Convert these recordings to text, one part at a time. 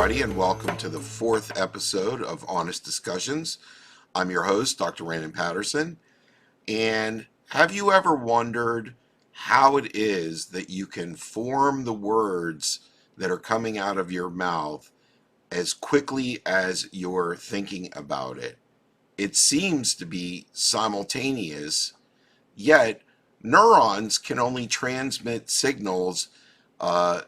everybody, and welcome to the fourth episode of Honest Discussions. I'm your host, Dr. Brandon Patterson. And have you ever wondered how it is that you can form the words that are coming out of your mouth as quickly as you're thinking about it? It seems to be simultaneous, yet neurons can only transmit signals,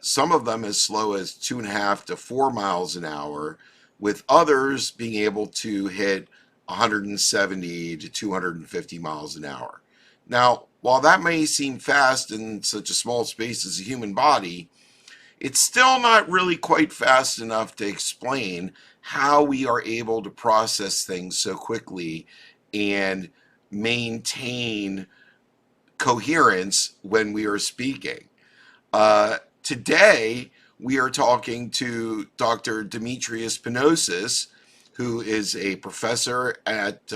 some of them as slow as 2.5 to 4 miles an hour, with others being able to hit 170 to 250 miles an hour. Now, while that may seem fast in such a small space as a human body, it's still not really quite fast enough to explain how we are able to process things so quickly and maintain coherence when we are speaking. Today, we are talking to Dr. Dimitris Pinotsis, who is a professor at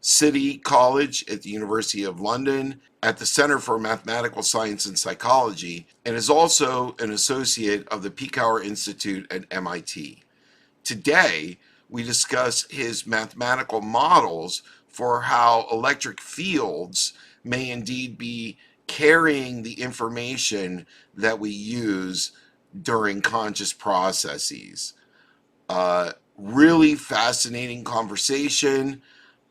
City College at the University of London at the Center for Mathematical Science and Psychology, and is also an associate of the Pekauer Institute at MIT. Today, we discuss his mathematical models for how electric fields may indeed be carrying the information that we use during conscious processes. Really fascinating conversation.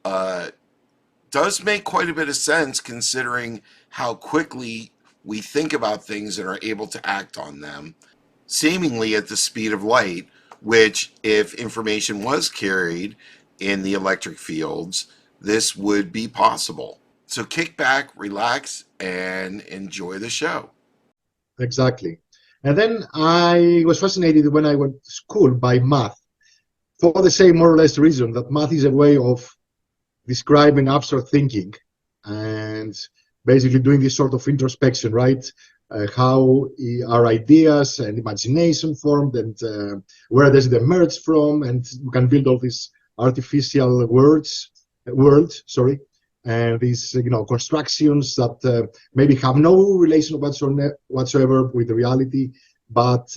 Does make quite a bit of sense considering how quickly we think about things and are able to act on them, seemingly at the speed of light, which, if information was carried in the electric fields, this would be possible. So kick back, relax, and enjoy the show. Exactly. And then I was fascinated when I went to school by math for the same more or less reason that math is a way of describing abstract thinking and basically doing this sort of introspection, right? How our ideas and imagination formed and where does it emerge from, and we can build all these artificial worlds, and these constructions that maybe have no relation whatsoever with the reality, but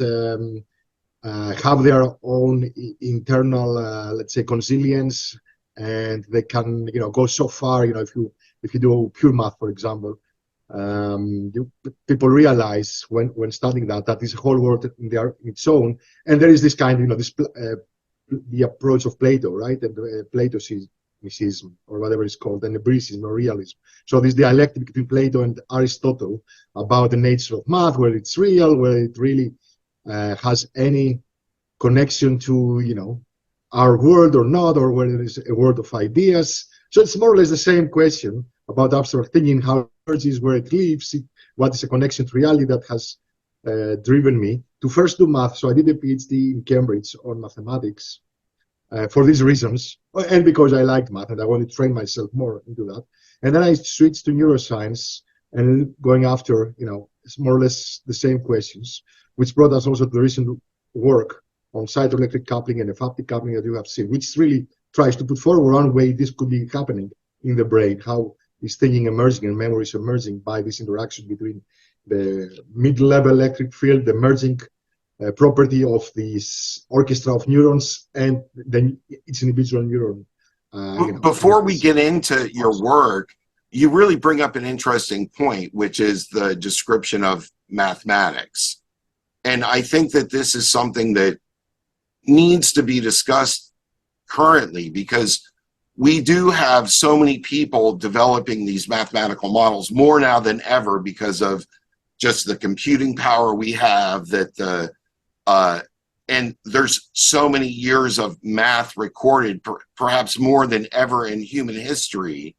have their own internal, let's say, consilience, and they can go so far. If you do pure math, for example, people realize when studying that is a whole world in its own, and there is this kind of the approach of Plato, right? And Plato's or whatever it's called, and Nebricism or realism. So this dialectic between Plato and Aristotle about the nature of math, whether it's real, whether it really has any connection to our world or not, or whether it's a world of ideas. So it's more or less the same question about abstract thinking, how it emerges, where it lives, what is a connection to reality that has driven me to first do math. So I did a PhD in Cambridge on mathematics. For these reasons, and because I liked math and I wanted to train myself more into that. And then I switched to neuroscience and going after, it's more or less the same questions, which brought us also to the recent work on cytoelectric coupling and ephaptic coupling that you have seen, which really tries to put forward one way this could be happening in the brain, how is thinking emerging and memories emerging by this interaction between the mid-level electric field, the merging property of this orchestra of neurons and then each individual neuron. Before we get into your work, you really bring up an interesting point, which is the description of mathematics. And I think that this is something that needs to be discussed currently, because we do have so many people developing these mathematical models more now than ever because of just the computing power we have, and there's so many years of math recorded, perhaps more than ever in human history,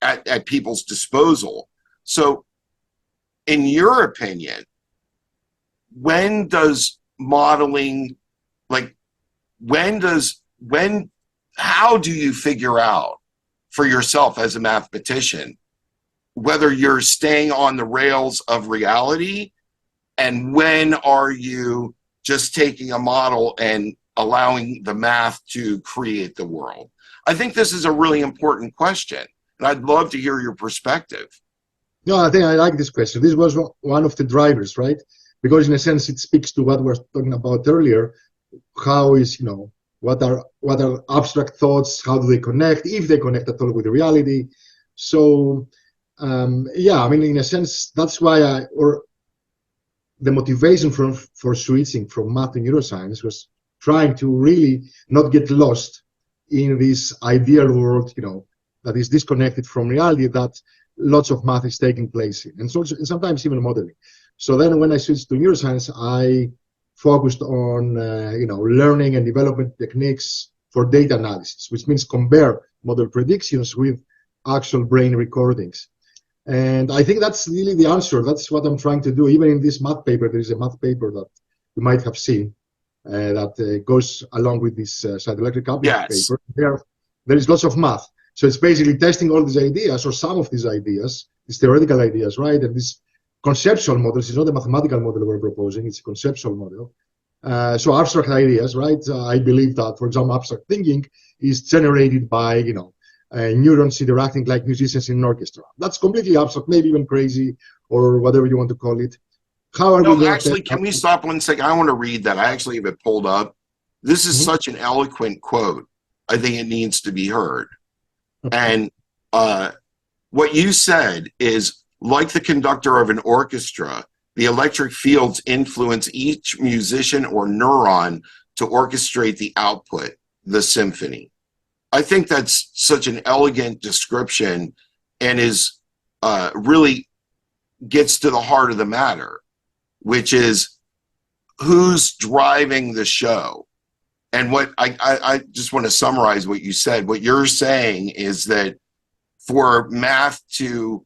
at people's disposal. So, in your opinion, when does modeling, how do you figure out for yourself as a mathematician whether you're staying on the rails of reality, and when are you just taking a model and allowing the math to create the world? I think this is a really important question, and I'd love to hear your perspective. No, I think I like this question. This was one of the drivers, right? Because in a sense, it speaks to what we were talking about earlier, how is, what are abstract thoughts, how do they connect, if they connect at all with reality. So yeah, I mean, in a sense, that's why the motivation for switching from math to neuroscience was trying to really not get lost in this ideal world, that is disconnected from reality, that lots of math is taking place in, and sometimes even modeling. So then when I switched to neuroscience, I focused on learning and development techniques for data analysis, which means compare model predictions with actual brain recordings. And I think that's really the answer. That's what I'm trying to do. Even in this math paper, there is a math paper that you might have seen that goes along with this side electric coupling Yes. paper. There is lots of math. So it's basically testing all these ideas, or some of these ideas, these theoretical ideas, right? And these conceptual models. It's not a mathematical model we're proposing, it's a conceptual model. So abstract ideas, right? I believe that, for example, abstract thinking is generated by, neurons interacting like musicians in an orchestra. That's completely abstract, maybe even crazy, or whatever you want to call it. How are we No, going to actually, can we stop 1 second? I want to read that. I actually have it pulled up. This is such an eloquent quote. I think it needs to be heard. And what you said is, like the conductor of an orchestra, the electric fields influence each musician or neuron to orchestrate the output, the symphony. I think that's such an elegant description, and is really gets to the heart of the matter, which is who's driving the show. And what I just want to summarize what you said. What you're saying is that for math to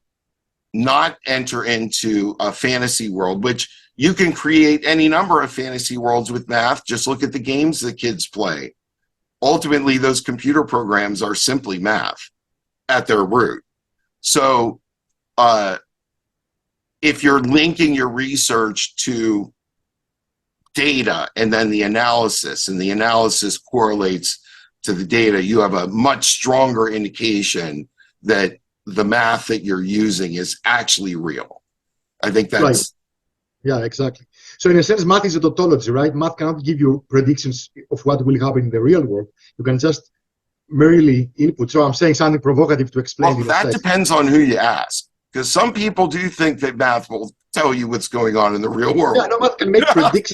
not enter into a fantasy world, which you can create any number of fantasy worlds with math, just look at the games that kids play. Ultimately, those computer programs are simply math at their root. So if you're linking your research to data and then the analysis, and the analysis correlates to the data, you have a much stronger indication that the math that you're using is actually real. I think that's right. Yeah, exactly. So in a sense, math is a tautology, right? Math cannot give you predictions of what will happen in the real world. You can just merely input. So I'm saying something provocative to explain. Well, that depends on who you ask, because some people do think that math will tell you what's going on in the real world. Yeah, no, math can make predictions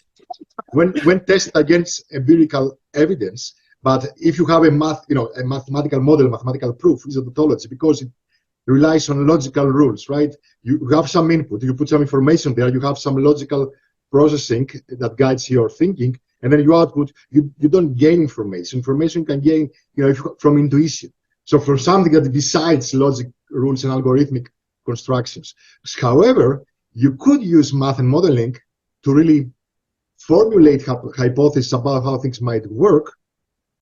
when tested against empirical evidence. But if you have a mathematical model, mathematical proof, is a tautology, because it relies on logical rules, right? You have some input, you put some information there, you have some logical processing that guides your thinking, and then you output. You don't gain information. Information can gain, from intuition. So for something that besides logic rules and algorithmic constructions. However, you could use math and modeling to really formulate hypotheses about how things might work.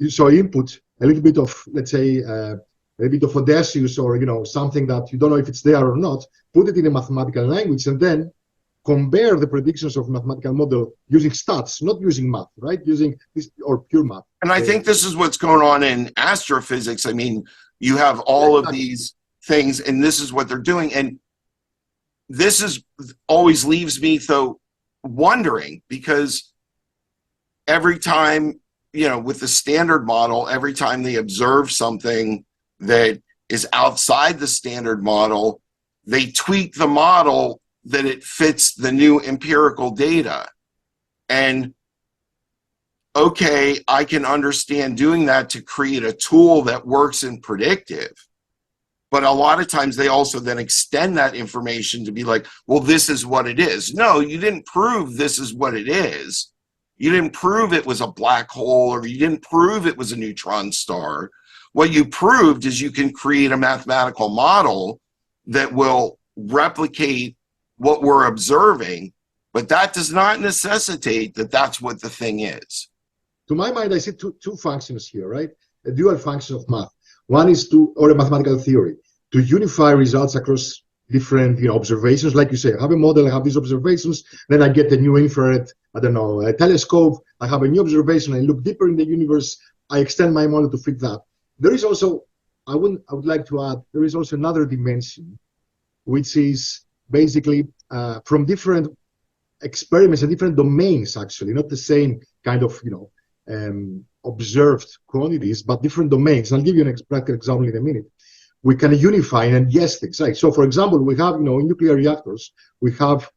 So input a little bit of, let's say, a bit of audacious, or something that you don't know if it's there or not, put it in a mathematical language, and then compare the predictions of mathematical model using stats, not using math, right? Using this, or pure math. And I think this is what's going on in astrophysics. I mean, you have all of these things, and this is what they're doing. And this is always leaves me though wondering, because every time, with the standard model, every time they observe something that is outside the standard model, they tweak the model that it fits the new empirical data. And okay, I can understand doing that to create a tool that works in predictive. But a lot of times they also then extend that information to be like, well, this is what it is. No, you didn't prove this is what it is. You didn't prove it was a black hole, or you didn't prove it was a neutron star. What you proved is you can create a mathematical model that will replicate what we're observing, but that does not necessitate that that's what the thing is. To my mind, I see two functions here, right? A dual function of math. One is or a mathematical theory, to unify results across different observations. Like you say, I have a model, I have these observations, then I get a new infrared, a telescope, I have a new observation, I look deeper in the universe, I extend my model to fit that. There is also, I would like to add, there is also another dimension, which is basically from different experiments and different domains, actually, not the same kind of, observed quantities, but different domains. I'll give you an practical example in a minute. We can unify and guess things, right? So, for example, we have, in nuclear reactors, we have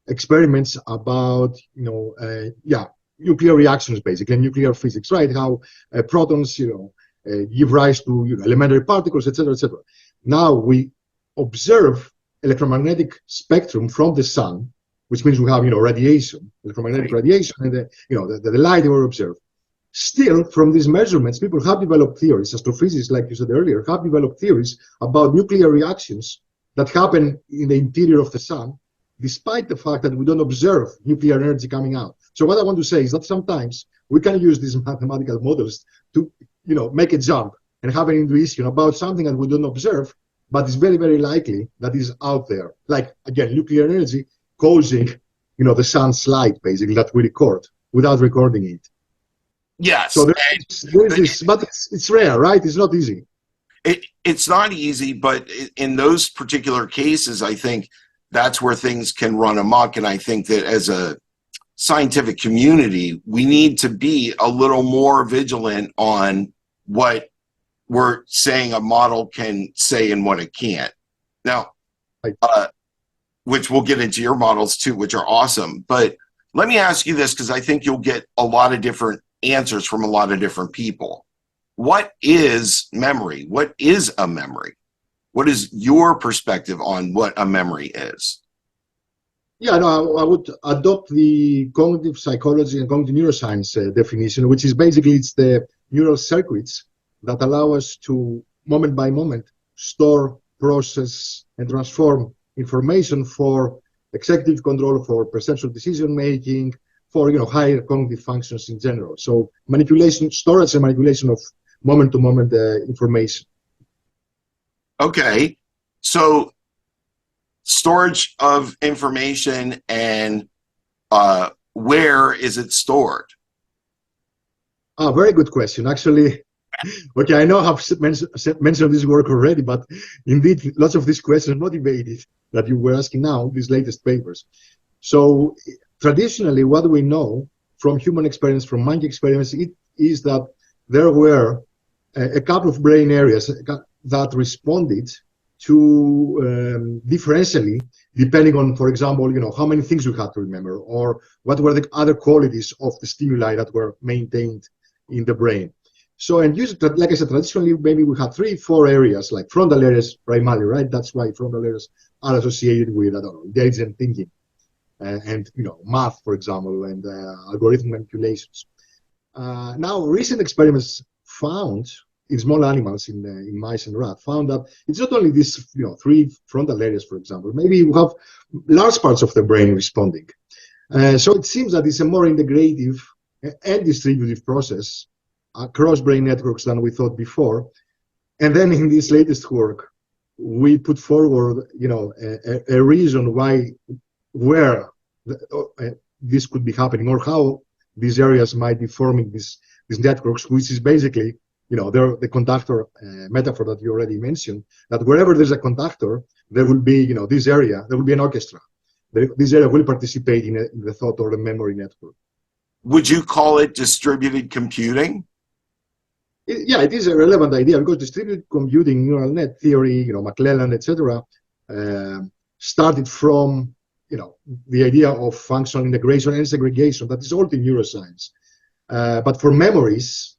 experiments about, nuclear reactions, basically, nuclear physics, right? How protons, give rise to elementary particles, etc., etc. Now we observe electromagnetic spectrum from the sun, which means we have, radiation, electromagnetic radiation, and the light we observe. Still, from these measurements, people have developed theories, astrophysicists, like you said earlier, have developed theories about nuclear reactions that happen in the interior of the sun, despite the fact that we don't observe nuclear energy coming out. So what I want to say is that sometimes we can use these mathematical models to, make a jump and have an intuition about something that we don't observe, but it's very, very likely that is out there. Like, again, nuclear energy causing, the sun's light, basically, that we record without recording it. Yes. So there is this, but it's rare, right? It's not easy. It's not easy, but in those particular cases, I think that's where things can run amok. And I think that as a scientific community, we need to be a little more vigilant on what we're saying a model can say and what it can't. Now, which we'll get into your models too, which are awesome. But let me ask you this, because I think you'll get a lot of different answers from a lot of different people. What is memory? What is a memory? What is your perspective on what a memory is? Yeah, no, I would adopt the cognitive psychology and cognitive neuroscience definition, which is basically it's the neural circuits that allow us to, moment by moment, store, process, and transform information for executive control, for perceptual decision making, for higher cognitive functions in general. So manipulation, storage, and manipulation of moment-to-moment information. Okay, so storage of information, and where is it stored? Very good question. Actually, okay, I know I've mentioned this work already, but indeed, lots of these questions motivated that you were asking now, these latest papers. So traditionally, what we know from human experience, from monkey experience, is that there were a couple of brain areas that responded to differentially, depending on, for example, how many things you had to remember, or what were the other qualities of the stimuli that were maintained in the brain. So, and usually, like I said, traditionally, maybe we had 3-4 areas, like frontal areas primarily, right? That's why frontal areas are associated with, I don't know, intelligent thinking, and math, for example, and algorithm manipulations. Now, recent experiments found in small animals, in mice and rats, found that it's not only these 3 frontal areas, for example. Maybe you have large parts of the brain responding. So it seems that it's a more integrative and distributive process across brain networks than we thought before. And then in this latest work, we put forward a reason where this could be happening, or how these areas might be forming these networks, which is basically the conductor metaphor that you already mentioned, that wherever there's a conductor, there will be, this area, there will be an orchestra. This area will participate in the thought or the memory network. Would you call it distributed computing? Yeah, it is a relevant idea, because distributed computing, neural net theory, McClelland, etc., started from, the idea of functional integration and segregation. That is all in neuroscience. But for memories,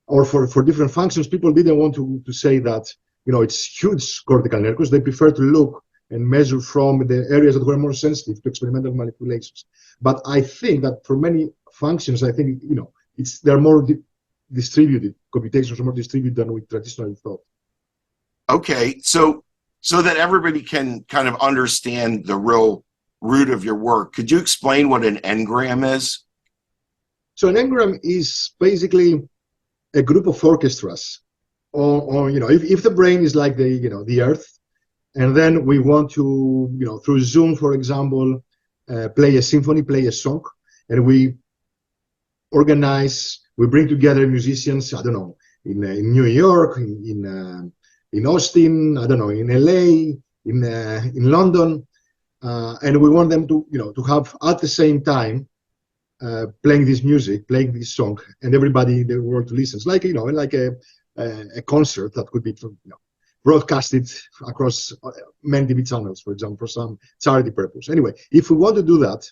or for different functions, people didn't want to say that, it's huge cortical networks. They prefer to look and measure from the areas that were more sensitive to experimental manipulations. But I think that for many functions, I think, they're more distributed. Computations are more distributed than we traditionally thought. Okay, so that everybody can kind of understand the real root of your work, could you explain what an engram is? So an engram is basically a group of orchestras, or if the brain is like the Earth, and then we want to, through Zoom, for example, play a symphony, play a song, and we organize, we bring together musicians, I don't know, in New York, in Austin, I don't know, in LA, in London, and we want them to, to have at the same time playing this music, playing this song, and everybody in the world listens, like like a concert that could be broadcasted across many TV channels, for example, for some charity purpose. Anyway, if we want to do that,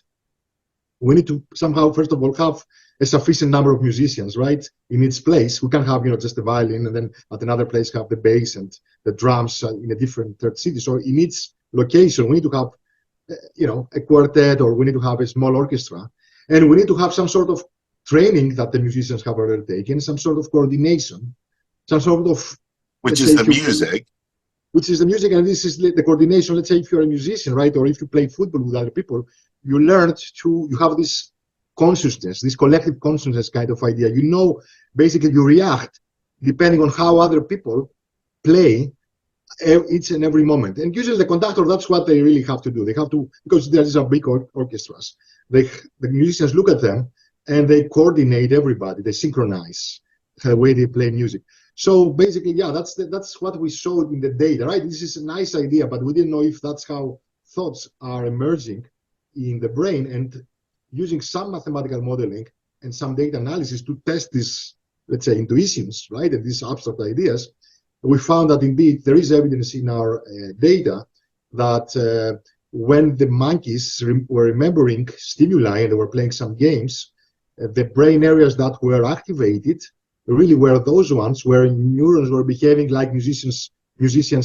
we need to somehow, first of all, have a sufficient number of musicians, right, in its place. We can have, just the violin, and then at another place have the bass and the drums in a different third city. So in its location, we need to have, a quartet, or we need to have a small orchestra, and we need to have some sort of training that the musicians have already taken, some sort of coordination, some sort of, which is the music. Which is the music, and this is the coordination. Let's say if you're a musician, right, or if you play football with other people, you have this consciousness, this collective consciousness kind of idea. Basically you react depending on how other people play each and every moment. And usually the conductor, that's what they really have to do. They have to, because there is a big orchestras, the musicians look at them and they coordinate everybody, they synchronize the way they play music. So basically, yeah, that's what we showed in the data, right? This is a nice idea, but we didn't know if that's how thoughts are emerging in the brain, and using some mathematical modeling and some data analysis to test these, let's say, intuitions, right, and these abstract ideas, we found that indeed there is evidence in our data that when the monkeys were remembering stimuli and they were playing some games, the brain areas that were activated really were those ones where neurons were behaving like musicians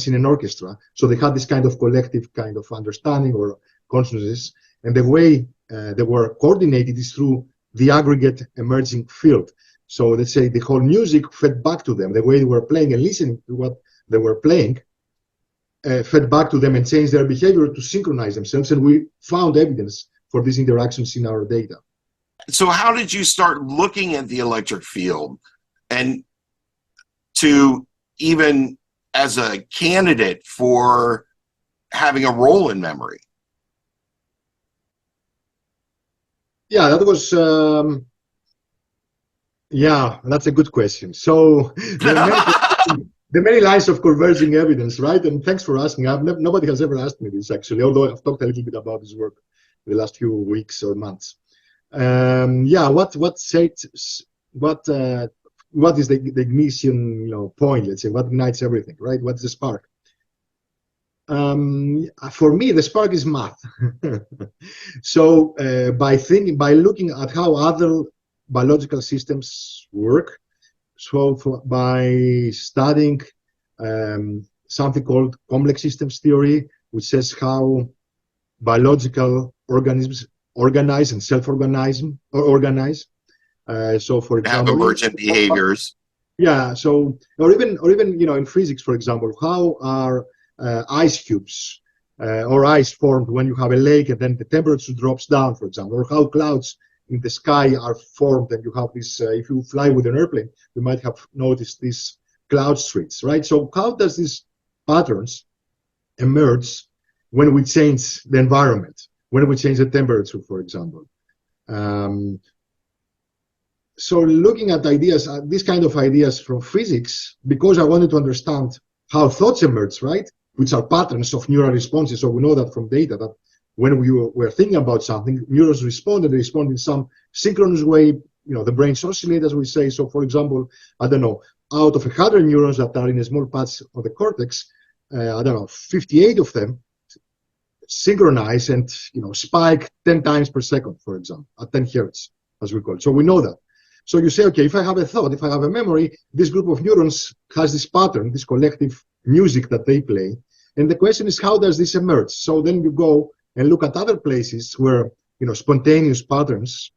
in an orchestra. So they had this kind of collective kind of understanding or consciousness, and the way they were coordinated is through the aggregate emerging field. So let's say the whole music fed back to them, the way they were playing and listening to what they were playing fed back to them and changed their behavior to synchronize themselves, and we found evidence for these interactions in our data. So how did you start looking at the electric field and to even as a candidate for having a role in memory? Yeah, that was, yeah, that's a good question. So there are many lines of converging evidence, right? And thanks for asking. Nobody has ever asked me this, actually, although I've talked a little bit about this work in the last few weeks or months. Yeah, what is the ignition point, let's say, what ignites everything, right? What's the spark? For me, the spark is math. So by looking at how other biological systems work, so by studying something called complex systems theory, which says how biological organisms organize and self-organize or organize. So for example, have emergent behaviors. Yeah. So or even in physics, for example, how are ice cubes or ice formed when you have a lake and then the temperature drops down, for example, or how clouds in the sky are formed, and you have this, if you fly with an airplane, you might have noticed these cloud streets, right? So how does these patterns emerge when we change the environment, when we change the temperature, for example? So looking at ideas, these kind of ideas from physics, because I wanted to understand how thoughts emerge, right? Which are patterns of neural responses. So we know that from data that when we were thinking about something, neurons respond, and they respond in some synchronous way. The brains oscillate, as we say. So for example, I don't know, out of 100 neurons that are in a small patch of the cortex, I don't know, 58 of them synchronize and spike 10 times per second, for example, at 10 hertz, as we call it. So we know that. So you say, okay, if I have a thought, if I have a memory, this group of neurons has this pattern, this collective music that they play. And the question is, how does this emerge? So then you go and look at other places where, spontaneous patterns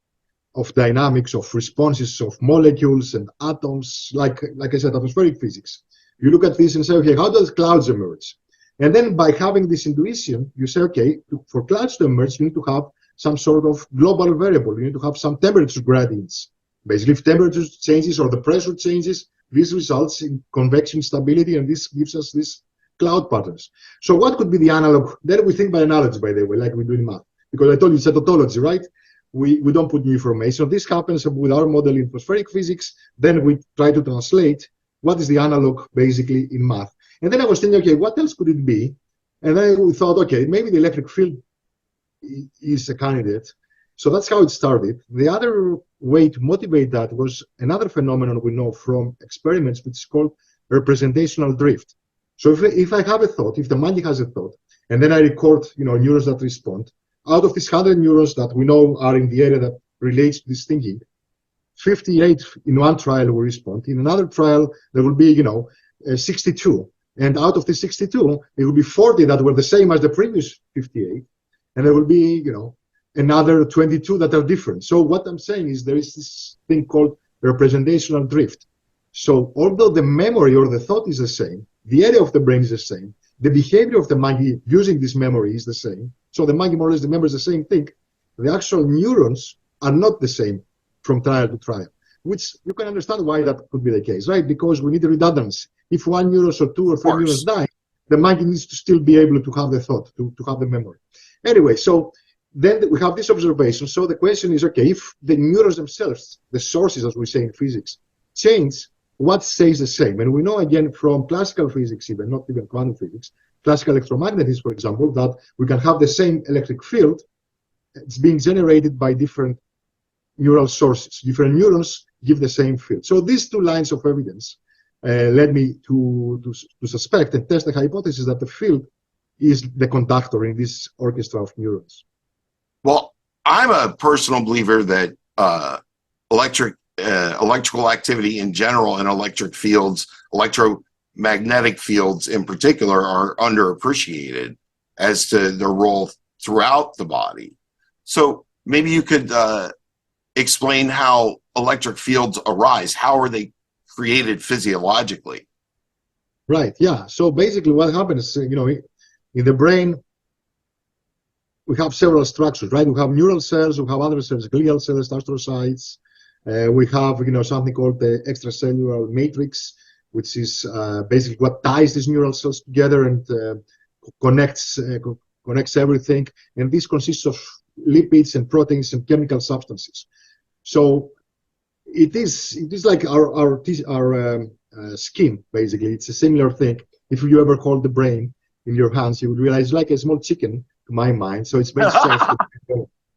of dynamics, of responses of molecules and atoms, like I said, atmospheric physics. You look at this and say, okay, how does clouds emerge? And then by having this intuition, you say, okay, for clouds to emerge, you need to have some sort of global variable. You need to have some temperature gradients. Basically, if temperature changes or the pressure changes, this results in convection stability, and this gives us these cloud patterns. So what could be the analog? Then we think by analogy, by the way, like we do in math. Because I told you it's a tautology, right? We don't put new information. This happens with our model in atmospheric physics. Then we try to translate what is the analog, basically, in math. And then I was thinking, okay, what else could it be? And then we thought, okay, maybe the electric field is a candidate. So that's how it started. The other way to motivate that was another phenomenon we know from experiments, which is called representational drift. So if I have a thought, if the monkey has a thought, and then I record, neurons that respond, out of these 100 neurons that we know are in the area that relates to this thinking, 58 in one trial will respond. In another trial, there will be, 62. And out of the 62, it will be 40 that were the same as the previous 58. And there will be, another 22 that are different. So what I'm saying is there is this thing called representational drift. So although the memory or the thought is the same, the area of the brain is the same, the behavior of the monkey using this memory is the same. So the monkey more or less remembers the same thing. The actual neurons are not the same from trial to trial, which you can understand why that could be the case, right? Because we need redundancy. If one neuron or two or three neurons die, the monkey needs to still be able to have the thought, to have the memory. Anyway, so then we have this observation. So the question is, okay, if the neurons themselves, the sources, as we say in physics, change, what stays the same? And we know, again, from classical physics, even not even quantum physics, classical electromagnetism, for example, that we can have the same electric field. It's being generated by different neural sources. Different neurons give the same field. So these two lines of evidence led me to suspect and test the hypothesis that the field is the conductor in this orchestra of neurons. Well, I'm a personal believer that electrical activity in general and electric fields, electromagnetic fields in particular, are underappreciated as to their role throughout the body. So maybe you could explain how electric fields arise. How are they created physiologically? Right, yeah. So basically what happens, in the brain, we have several structures, right? We have neural cells, we have other cells, glial cells, astrocytes. We have, something called the extracellular matrix, which is basically what ties these neural cells together and connects everything. And this consists of lipids and proteins and chemical substances. So it is like our skin, basically. It's a similar thing. If you ever hold the brain in your hands, you would realize it's like a small chicken, to my mind. So it's very soft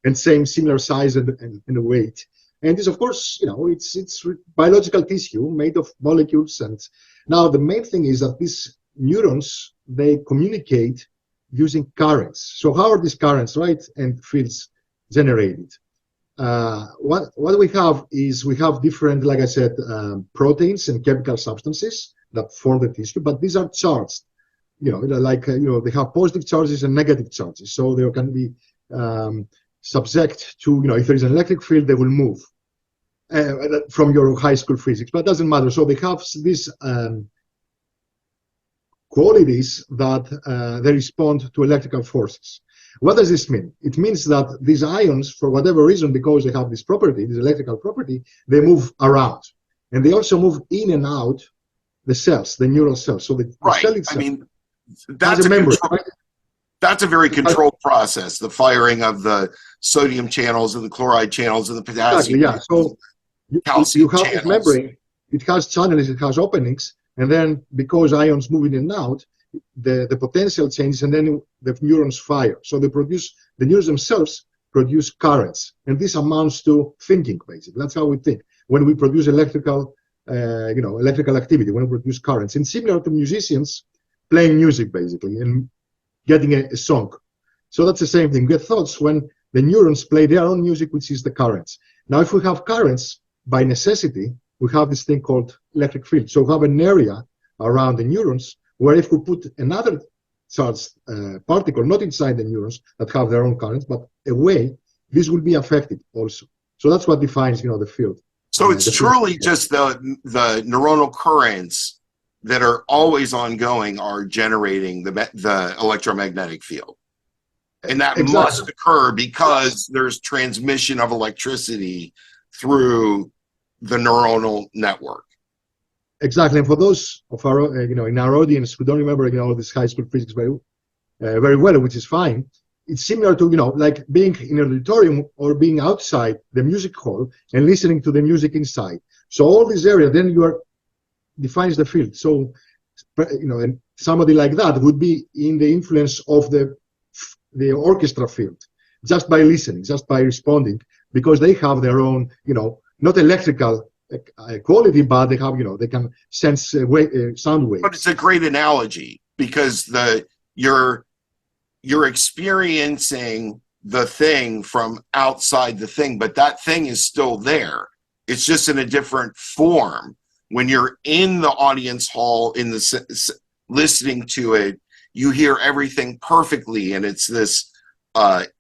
and similar size and weight. And this, of course, it's biological tissue made of molecules. And now the main thing is that these neurons, they communicate using currents. So how are these currents, right, and fields generated? What we have is we have different, like I said, proteins and chemical substances that form the tissue, but these are charged. They have positive charges and negative charges. So they can be subject to, if there is an electric field, they will move from your high school physics, but it doesn't matter. So they have these qualities that they respond to electrical forces. What does this mean? It means that these ions, for whatever reason, because they have this property, this electrical property, they move around. And they also move in and out the cells, the neural cells. So the cell itself, that's a very controlled process, the firing of the sodium channels and the chloride channels and the potassium. Exactly, yeah. So you have this membrane, it has channels, it has openings, and then because ions move in and out, the potential changes, and then the neurons fire. So the neurons themselves produce currents, and this amounts to thinking, basically. That's how we think when we produce electrical activity, when we produce currents. And similar to musicians playing music, basically, and getting a song. So that's the same thing. We get thoughts when the neurons play their own music, which is the currents. Now, if we have currents, by necessity, we have this thing called electric field. So we have an area around the neurons where if we put another charged particle, not inside the neurons that have their own currents, but away, this will be affected also. So that's what defines, the field. So it's truly just the neuronal currents that are always ongoing are generating the electromagnetic field. And that must occur because there's transmission of electricity through the neuronal network. Exactly. And for those of our, in our audience who don't remember, all this high school physics very well, which is fine, it's similar to, like being in an auditorium or being outside the music hall and listening to the music inside. So all this area, then defines the field. So, and somebody like that would be in the influence of the orchestra field. just by listening, just by responding, because they have their own, not electrical quality, but they have, they can sense sound waves. But it's a great analogy because you're experiencing the thing from outside the thing, but that thing is still there. It's just in a different form. When you're in the audience hall, listening to it, you hear everything perfectly, and it's this.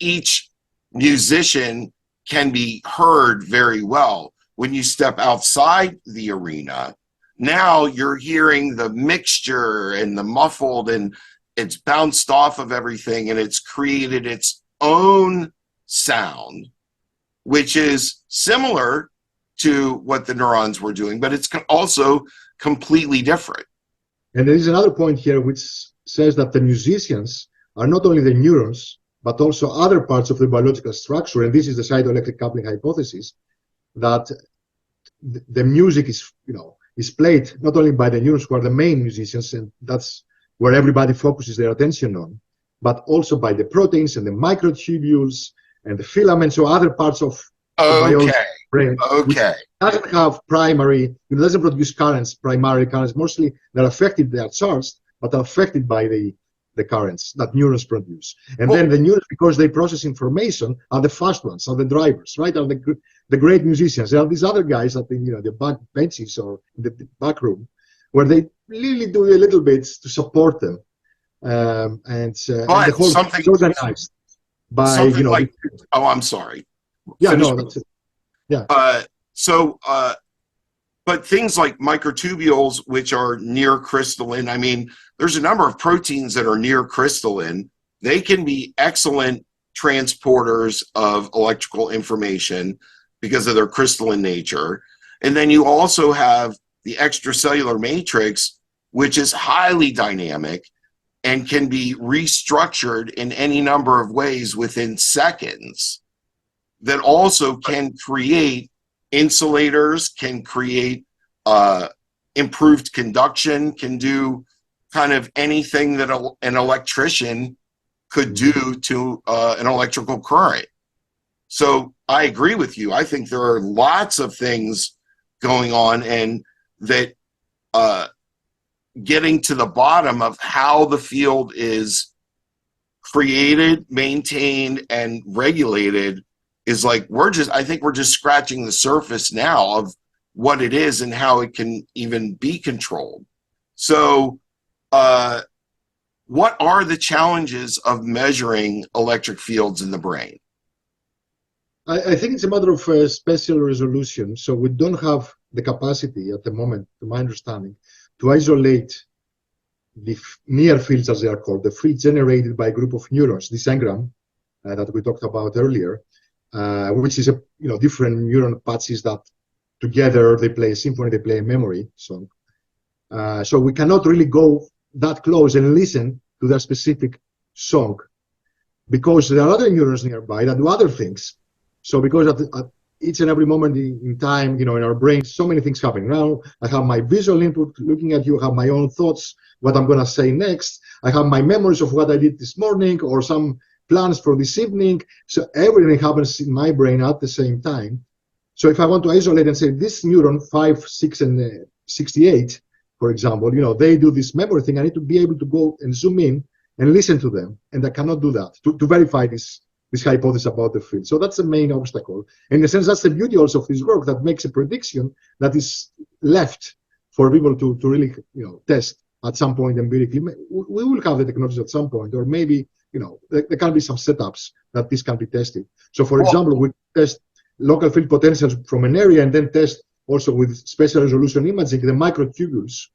Each musician can be heard very well. When you step outside the arena, now you're hearing the mixture and the muffled, and it's bounced off of everything, and it's created its own sound, which is similar to what the Neurons were doing, but it's also completely different. And there is another point here which says that the musicians are not only the neurons, but also other parts of the biological structure. And this is the cytoelectric coupling hypothesis, that the music is played not only by the neurons, who are the main musicians, and that's where everybody focuses their attention on, but also by the proteins and the microtubules and the filaments, or other parts of the biology brain, which doesn't have it doesn't produce primary currents. Mostly they're affected, they are charged, but are affected by the currents that neurons produce. And then the neurons, because they process information, are the fast ones, are the drivers, right? Are the great musicians. There are these other guys that the back benches or the back room, where they really do a little bit to support them. And the whole is organized by, like, oh, I'm sorry. Yeah, no, that's it. Yeah. But things like microtubules, which are near crystalline, I mean, there's a number of proteins that are near crystalline. They can be excellent transporters of electrical information because of their crystalline nature. And then you also have the extracellular matrix, which is highly dynamic and can be restructured in any number of ways within seconds, that also can create insulators, can create improved conduction, can do kind of anything that an electrician could do to an electrical current. So I agree with you. I think there are lots of things going on, and that getting to the bottom of how the field is created, maintained, and regulated is like, I think we're just scratching the surface now of what it is and how it can even be controlled. So what are the challenges of measuring electric fields in the brain? I think it's a matter of spatial resolution. So we don't have the capacity at the moment, to my understanding, to isolate the near fields, as they are called, the fields generated by a group of neurons, this engram that we talked about earlier, which is different neuron patches that together they play a symphony, they play a memory song. So we cannot really go that close and listen to that specific song, because there are other neurons nearby that do other things. So because at each and every moment in time, in our brain, so many things happening. Now I have my visual input looking at you, I have my own thoughts, what I'm going to say next. I have my memories of what I did this morning or some plans for this evening. So everything happens in my brain at the same time. So if I want to isolate and say this neuron 5, 6, and 68, for example, they do this memory thing, I need to be able to go and zoom in and listen to them. And I cannot do that to verify this hypothesis about the field. So that's the main obstacle. In a sense, that's the beauty also of this work, that makes a prediction that is left for people to really test at some point empirically. We will have the technologies at some point, or maybe there can be some setups that this can be tested. So for example, we test local field potentials from an area and then test also with spatial resolution imaging the microtubules.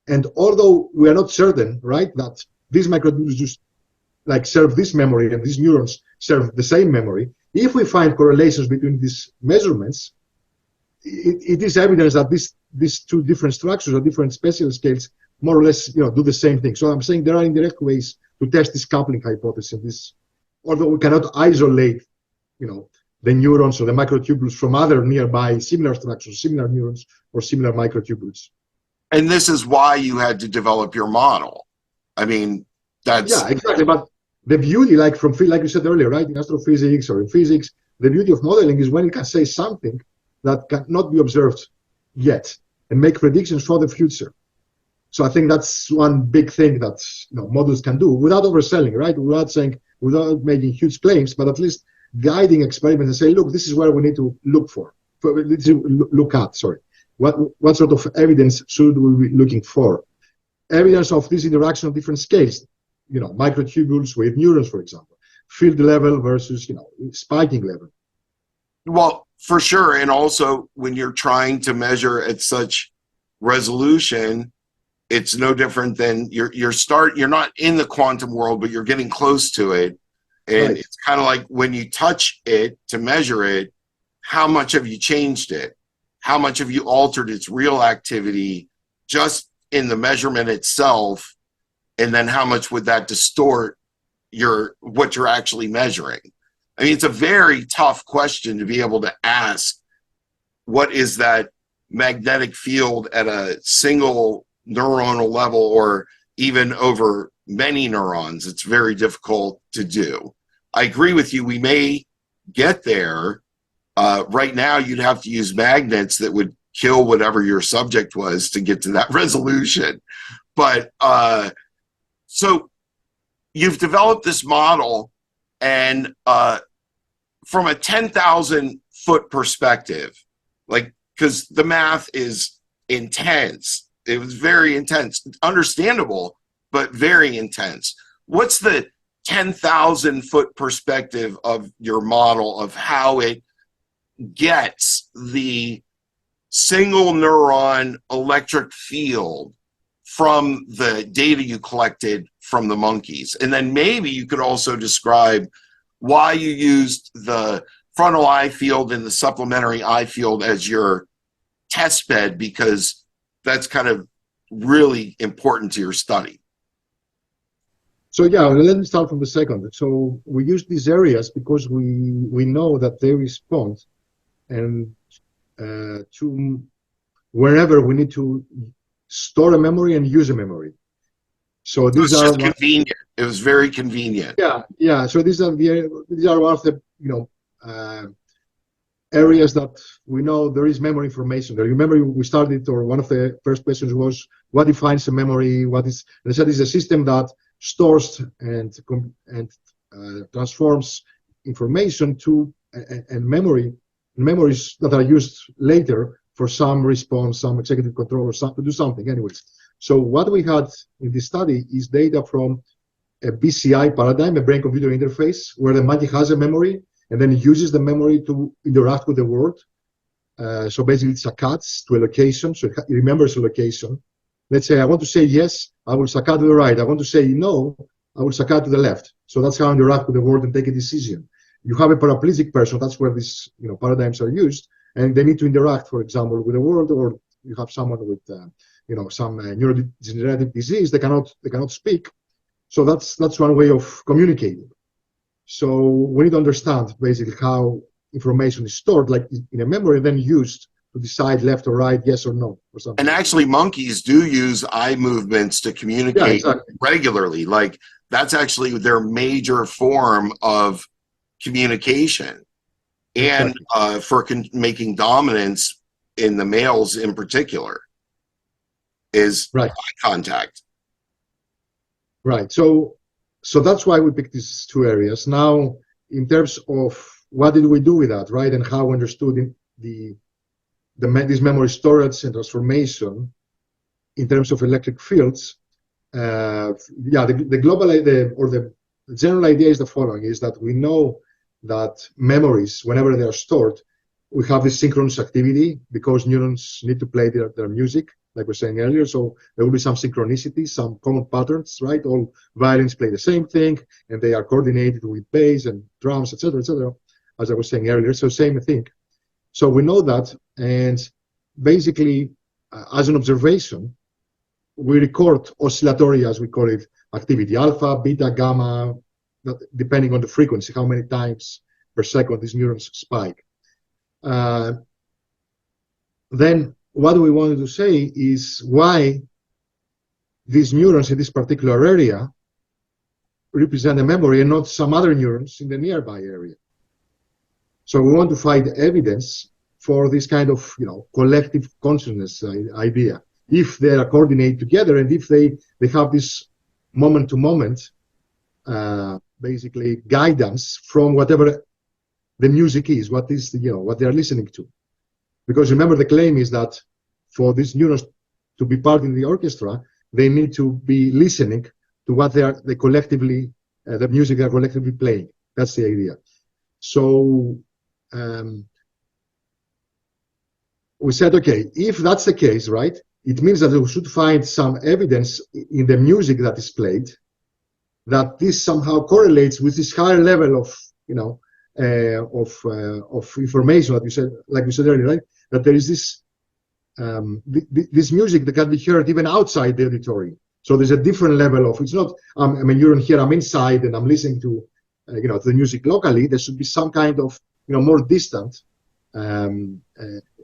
And although we are not certain, right, that these microtubules just serve this memory and these neurons serve the same memory, if we find correlations between these measurements, it is evidence that these two different structures or different spatial scales more or less do the same thing. So I'm saying there are indirect ways to test this coupling hypothesis. Although we cannot isolate the neurons or the microtubules from other nearby similar structures, similar neurons or similar microtubules. And this is why you had to develop your model. I mean, that's... Yeah, exactly. But the beauty, like like you said earlier, right, in astrophysics or in physics, the beauty of modeling is when it can say something that cannot be observed yet and make predictions for the future. So I think that's one big thing that models can do without overselling, right? Without making huge claims, but at least guiding experiments and say, look, this is where we need to look at. Sorry, what sort of evidence should we be looking for? Evidence of this interaction of different scales, microtubules with neurons, for example, field level versus spiking level. Well, for sure, and also when you're trying to measure at such resolution, it's no different than you're not in the quantum world, but you're getting close to it. And Right. It's kind of like when you touch it to measure it, how much have you changed it? How much have you altered its real activity just in the measurement itself? And then how much would that distort what you're actually measuring? I mean, it's a very tough question to be able to ask. What is that magnetic field at a single neuronal level or even over many neurons? It's very difficult to do. I agree with you. We may get there. Right now, you'd have to use magnets that would kill whatever your subject was to get to that resolution. But so you've developed this model, and from a 10,000 foot perspective, like, because the math is intense. It was very intense, understandable, but very intense. What's the 10,000 foot perspective of your model of how it gets the single neuron electric field from the data you collected from the monkeys? And then maybe you could also describe why you used the frontal eye field and the supplementary eye field as your test bed, because that's kind of really important to your study. So yeah, let me start from the second. So we use these areas because we know that they respond and to wherever we need to store a memory and use a memory. So these are convenient. It was very convenient. Yeah. So these are one of the areas that we know there is memory information there. Remember, we started, or one of the first questions was, what defines a memory? What is? They said it's a system that stores and transforms information to and memories that are used later for some response, some executive control, or to do something. Anyways, so what we had in this study is data from a BCI paradigm, a brain-computer interface, where the monkey has a memory and then uses the memory to interact with the world. So basically, it's saccades to a location, so it remembers a location. Let's say I want to say yes, I will saccade to the right. I want to say no, I will saccade to the left. So that's how I interact with the world and take a decision. You have a paraplegic person, that's where these paradigms are used, and they need to interact, for example, with the world, or you have someone with some neurodegenerative disease, they cannot speak. So that's one way of communicating. So we need to understand basically how information is stored, like in a memory, then used to decide left or right, yes or no, or something. And actually, monkeys do use eye movements to communicate regularly. Like, that's actually their major form of communication. And for making dominance in the males in particular is eye contact. Right. So that's why we picked these two areas. Now, in terms of what did we do with that, right, and how we understood this memory storage and transformation in terms of electric fields, the global idea, or the general idea, is the following: is that we know that memories, whenever they are stored, we have this synchronous activity because neurons need to play their music, like we were saying earlier. So there will be some synchronicity, some common patterns, right? All violins play the same thing, and they are coordinated with bass and drums, etc., as I was saying earlier. So same thing. So we know that, and basically, as an observation, we record oscillatory, as we call it, activity, alpha, beta, gamma, depending on the frequency, how many times per second these neurons spike. Then what we wanted to say is why these neurons in this particular area represent a memory and not some other neurons in the nearby area. So we want to find evidence for this kind of, collective consciousness idea, if they are coordinated together and if they have this moment-to-moment, basically guidance from whatever the music is, what is, what they are listening to. Because remember, the claim is that for these neurons to be part in the orchestra, they need to be listening to what they collectively, the music they are collectively playing. That's the idea. So we said, okay, if that's the case, right, it means that we should find some evidence in the music that is played that this somehow correlates with this higher level of, of information that you said, like you said earlier, right? That there is this this music that can be heard even outside the auditory. So there's a different level of, it's not, I'm a neuron here, I'm inside and I'm listening to, to the music locally. There should be some kind of, more distant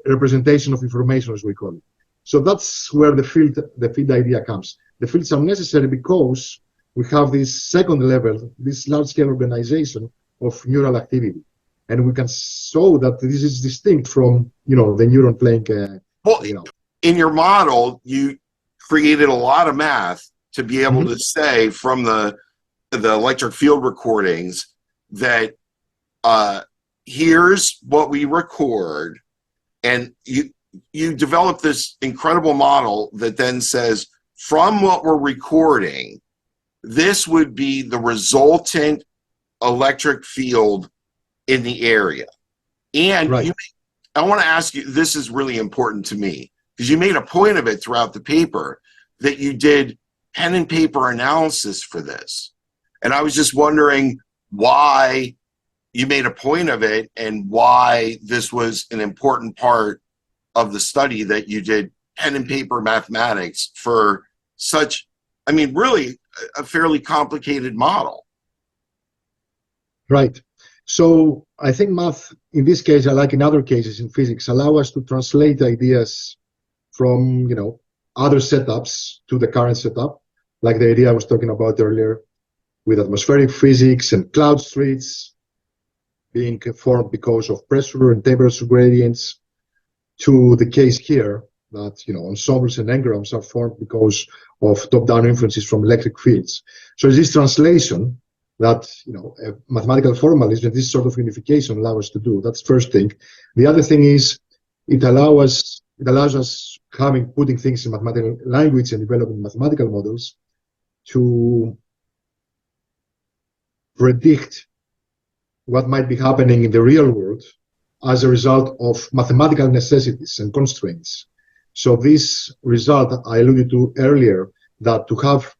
representation of information, as we call it. So that's where the field idea comes. The fields are necessary because we have this second level, this large-scale organization of neural activity. And we can show that this is distinct from, the neuron playing, in your model, you created a lot of math to be able to say from the electric field recordings that here's what we record, and you develop this incredible model that then says from what we're recording, this would be the resultant electric field in the area. And right. I want to ask you, this is really important to me, because you made a point of it throughout the paper that you did pen and paper analysis for this. And I was just wondering why you made a point of it and why this was an important part of the study, that you did pen and paper mathematics for such, really a fairly complicated model. Right. So I think math, in this case, like in other cases in physics, allow us to translate ideas from, other setups to the current setup, like the idea I was talking about earlier with atmospheric physics and cloud streets being formed because of pressure and temperature gradients, to the case here that, ensembles and engrams are formed because of top-down influences from electric fields. So it's this translation that, mathematical formalism, this sort of unification allows us to do. That's first thing. The other thing is it allows us putting things in mathematical language and developing mathematical models to predict what might be happening in the real world as a result of mathematical necessities and constraints. So this result I alluded to earlier, that to have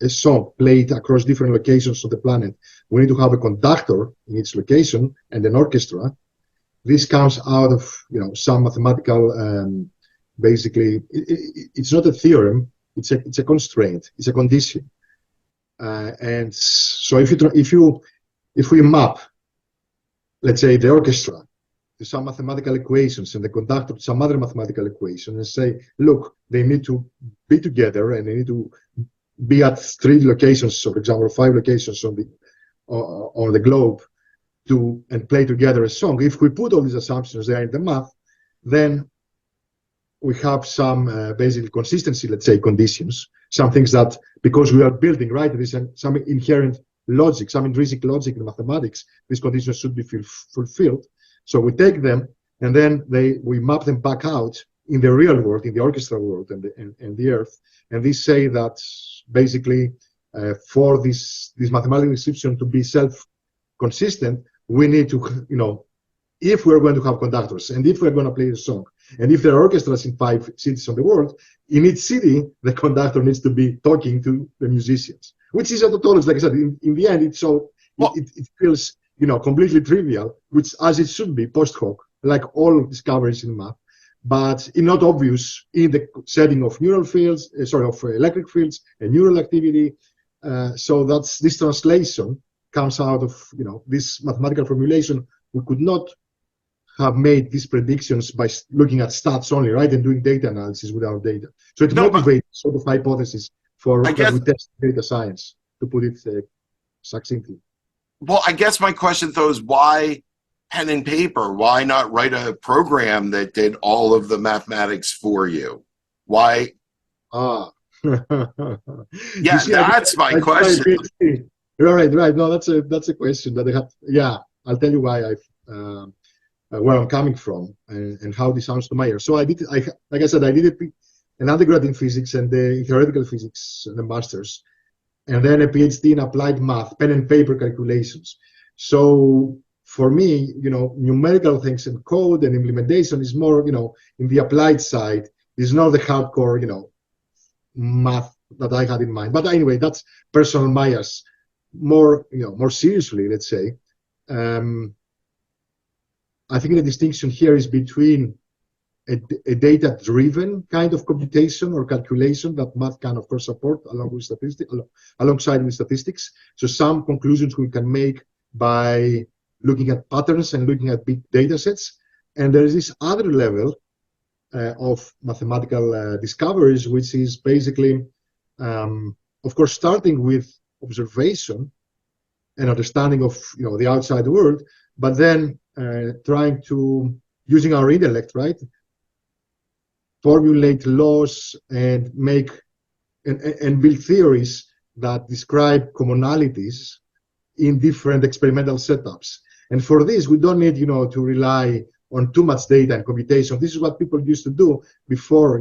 a song played across different locations of the planet, we need to have a conductor in each location and an orchestra. This comes out of, some mathematical, basically, it's not a theorem, it's a constraint, it's a condition. And so if we map, let's say, the orchestra to some mathematical equations and the conductor to some other mathematical equation, and say, look, they need to be together and they need to be at 3 locations, so for example, 5 locations on the globe, and play together a song. If we put all these assumptions there in the math, then we have some basically consistency, let's say, conditions, some things that, because we are building, right, there is some inherent logic, some intrinsic logic in mathematics, these conditions should be fulfilled. So we take them and then we map them back out in the real world, in the orchestra world and the earth. And these say that basically for this mathematical description to be self-consistent, we need to, if we're going to have conductors and if we're going to play a song, and if there are orchestras in 5 cities of the world, in each city, the conductor needs to be talking to the musicians, which is a tautology, like I said, in the end, it feels, completely trivial, which as it should be post hoc, like all discoveries in math, but not obvious in the setting of neural fields, of electric fields and neural activity. So that's this translation comes out of, this mathematical formulation. We could not have made these predictions by looking at stats only, right, and doing data analysis without data. So it motivates sort of hypothesis for that we test data science, to put it succinctly. Well, I guess my question though is why pen and paper? Why not write a program that did all of the mathematics for you? Why? Ah, you Yeah, see, that's my I did my question. PhD. Right, right. No, that's a question that I have. Yeah, I'll tell you why where I'm coming from and how this sounds to my ear. So like I said, I did an undergrad in physics and in theoretical physics and a master's, and then a PhD in applied math, pen and paper calculations. So for me, numerical things and code and implementation is more, in the applied side. It's not the hardcore, math that I had in mind. But anyway, that's personal bias. More seriously, let's say. I think the distinction here is between a data-driven kind of computation or calculation that math can, of course, support alongside with statistics. So some conclusions we can make by looking at patterns and looking at big data sets. And there is this other level of mathematical discoveries, which is basically, of course, starting with observation and understanding of the outside world, but then trying to, using our intellect, right, formulate laws and make and build theories that describe commonalities in different experimental setups. And for this, we don't need, to rely on too much data and computation. This is what people used to do before,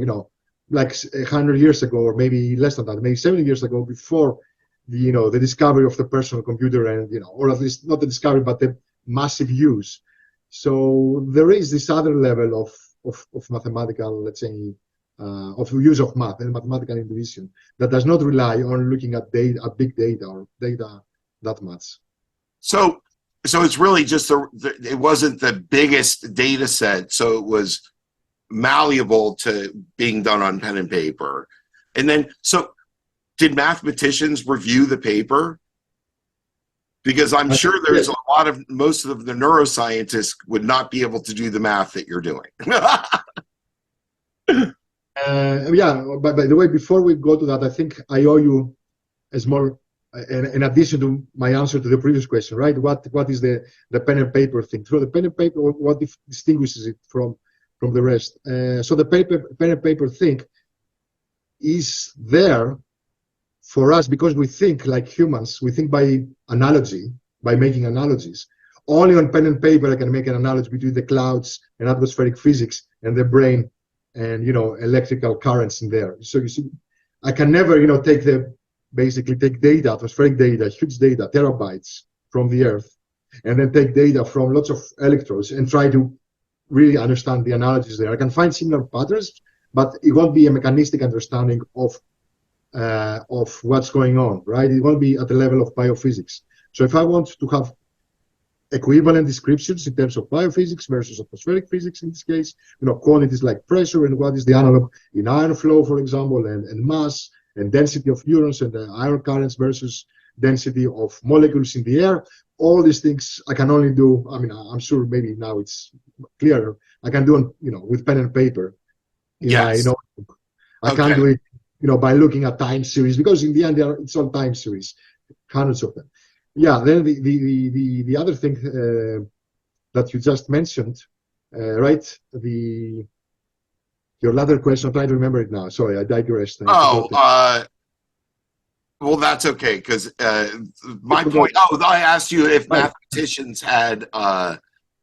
like 100 years ago, or maybe less than that, maybe 70 years ago, before the discovery of the personal computer, and or at least not the discovery, but the massive use. So there is this other level of mathematical, let's say, of use of math and mathematical intuition that does not rely on looking at data, at big data or data that much. So it's really just it wasn't the biggest data set, so it was malleable to being done on pen and paper. And then, so did mathematicians review the paper? Because I'm sure there's a lot of, most of the neuroscientists would not be able to do the math that you're doing. Yeah, but by the way, before we go to that, I think I owe you as more, in addition to my answer to the previous question, right? What is the pen and paper thing? So the pen and paper, what distinguishes it from the rest? So the pen and paper thing is there for us because we think like humans. We think by analogy, by making analogies. Only on pen and paper I can make an analogy between the clouds and atmospheric physics and the brain and electrical currents in there. So you see, I can never basically take data, atmospheric data, huge data, terabytes from the Earth, and then take data from lots of electrodes and try to really understand the analogies there. I can find similar patterns, but it won't be a mechanistic understanding of what's going on, right? It won't be at the level of biophysics. So if I want to have equivalent descriptions in terms of biophysics versus atmospheric physics in this case, quantities like pressure and what is the analog in iron flow, for example, and mass and density of neurons and iron currents versus density of molecules in the air, all these things I can only do, I'm sure maybe now it's clearer, I can do with pen and paper. Yes. I can't do it by looking at time series, because in the end it's all time series, hundreds of them. Yeah, then the other thing that you just mentioned, right? Your latter question, I'm trying to remember it now. Sorry, I digressed. Well, that's okay, because my point. Oh, I asked you if mathematicians had.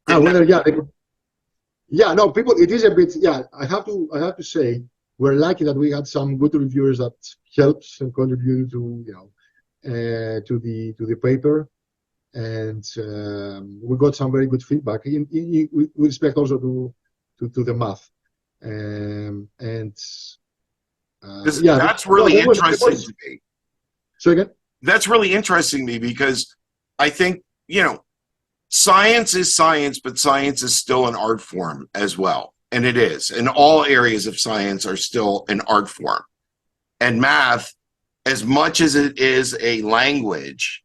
Whether no, people. It is a bit. Yeah, I have to say we're lucky that we had some good reviewers that helped and contributed to to the paper, and we got some very good feedback with respect also to the math, that's really interesting to me. So again, that's really interesting to me because I think science is science, but science is still an art form as well, and it is. And all areas of science are still an art form, and math, as much as it is a language,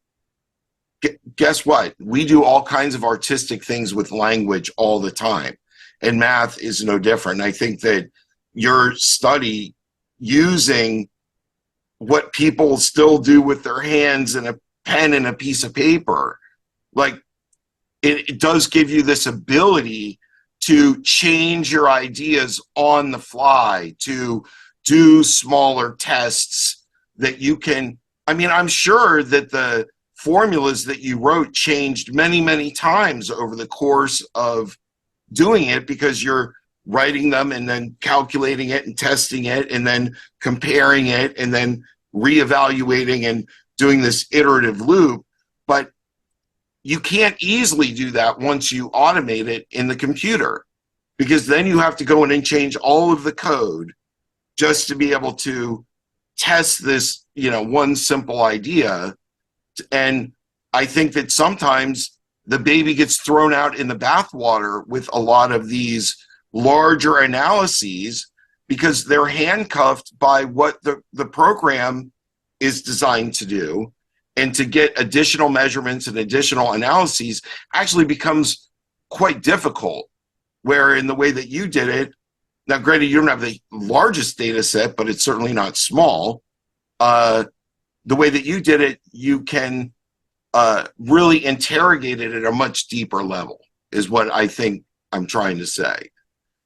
guess what? We do all kinds of artistic things with language all the time, and math is no different. And I think that your study using what people still do with their hands in a pen and a piece of paper. Like it does give you this ability to change your ideas on the fly, to do smaller tests that you can. I mean, I'm sure that the formulas that you wrote changed many, many times over the course of doing it, because you're writing them and then calculating it and testing it and then comparing it and then reevaluating and doing this iterative loop. But you can't easily do that once you automate it in the computer, because then you have to go in and change all of the code just to be able to test this, one simple idea. And I think that sometimes the baby gets thrown out in the bathwater with a lot of these larger analyses, because they're handcuffed by what the program is designed to do. And to get additional measurements and additional analyses actually becomes quite difficult. Where in the way that you did it, now granted, you don't have the largest data set, but it's certainly not small. The way that you did it, you can really interrogate it at a much deeper level, is what I think I'm trying to say.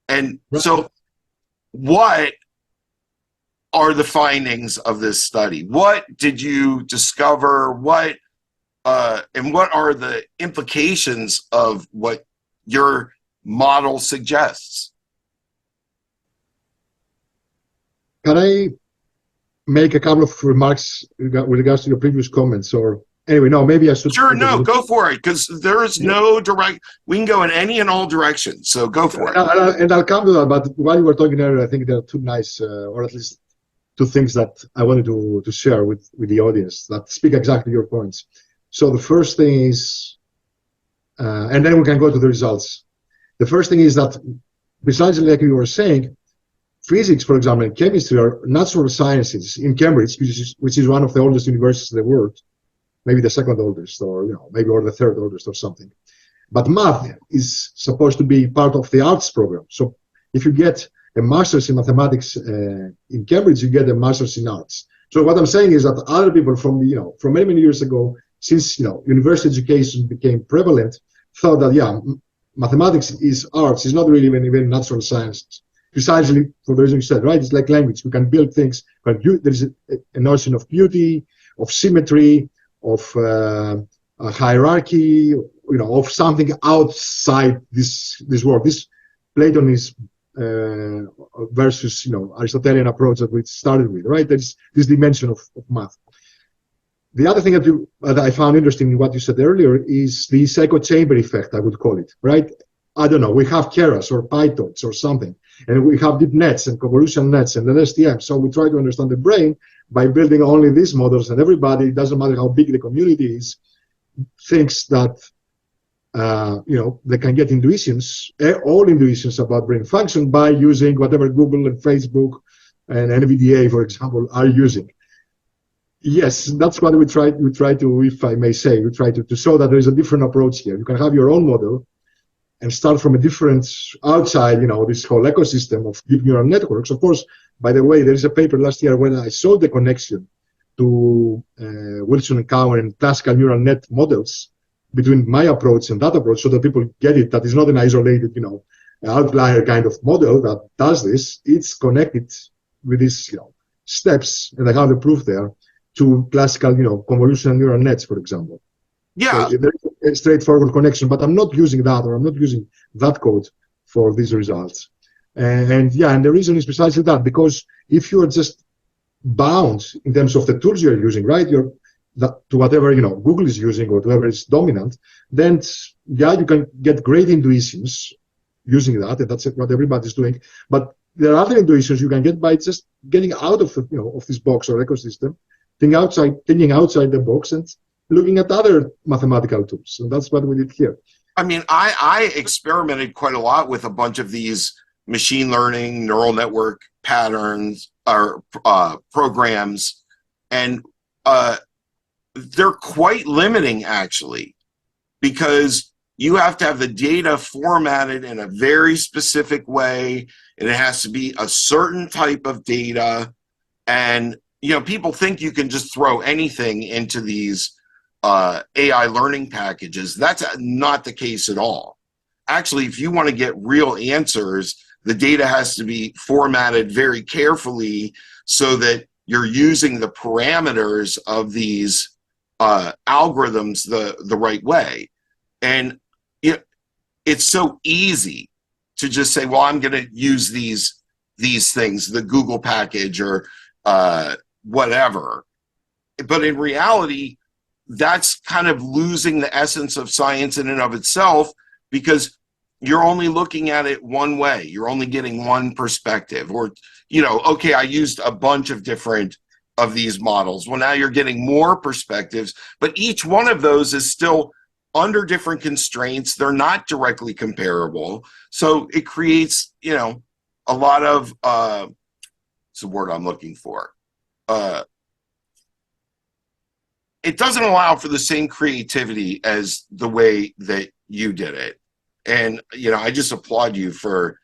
And so what are the findings of this study? What did you discover? And what are the implications of what your model suggests? Can I make a couple of remarks with regards to your previous comments? Or anyway, no, maybe I should. Sure, no, go for it, because there is no direct. We can go in any and all directions, so go for it. And I'll come to that. But while you were talking earlier, I think there are two nice, or at least two things that I wanted to share with the audience that speak exactly your points. So the first thing is, and then we can go to the results. The first thing is that, precisely like you were saying, physics, for example, and chemistry are natural sciences in Cambridge, which is one of the oldest universities in the world, maybe the second oldest, or maybe or the third oldest or something. But math is supposed to be part of the arts program. So if you get a master's in mathematics in Cambridge, you get a master's in arts. So what I'm saying is that other people from from many years ago, since university education became prevalent, thought that mathematics is arts. It's not really even natural sciences. Precisely for the reason you said, right? It's like language. We can build things, but there is a notion of beauty, of symmetry, of a hierarchy, of something outside this world. This Platonism versus Aristotelian approach that we started with, right? There's this dimension of math. The other thing that I found interesting in what you said earlier is the echo chamber effect, I would call it, right? I don't know, we have Keras or Pythons or something, and we have deep nets and convolutional nets and LSTM. So we try to understand the brain by building only these models, and everybody, it doesn't matter how big the community is, thinks that they can get intuitions, all intuitions about brain function by using whatever Google and Facebook and NVDA, for example, are using. Yes, that's what we try to, if I may say, we try to show that there is a different approach here. You can have your own model and start from a different outside, this whole ecosystem of deep neural networks. Of course, by the way, there is a paper last year when I showed the connection to Wilson and Cowan and classical neural net models between my approach and that approach, so that people get it, that is not an isolated, outlier kind of model that does this. It's connected with these, steps, and I have the proof there, to classical, convolutional neural nets, for example. Yeah. So there's a straightforward connection, but I'm not using that, or I'm not using that code for these results. And the reason is precisely that, because if you are just bound in terms of the tools you're using, right, to whatever Google is using or whatever is dominant, then you can get great intuitions using that, and that's what everybody's doing. But there are other intuitions you can get by just getting out of of this box or ecosystem, thinking outside the box and looking at other mathematical tools, and that's what we did here. I mean, I experimented quite a lot with a bunch of these machine learning, neural network patterns or programs, and they're quite limiting, actually, because you have to have the data formatted in a very specific way, and it has to be a certain type of data. And people think you can just throw anything into these AI learning packages. That's not the case at all. Actually, if you want to get real answers, the data has to be formatted very carefully so that you're using the parameters of these algorithms the right way. And it's so easy to just say, well, I'm going to use these things, the Google package or whatever. But in reality, that's kind of losing the essence of science in and of itself, because you're only looking at it one way. You're only getting one perspective. Or, okay, I used a bunch of different of these models. Well, now you're getting more perspectives, but each one of those is still under different constraints. They're not directly comparable. So it creates, a lot of, it's the word I'm looking for. It doesn't allow for the same creativity as the way that you did it. And, I just applaud you for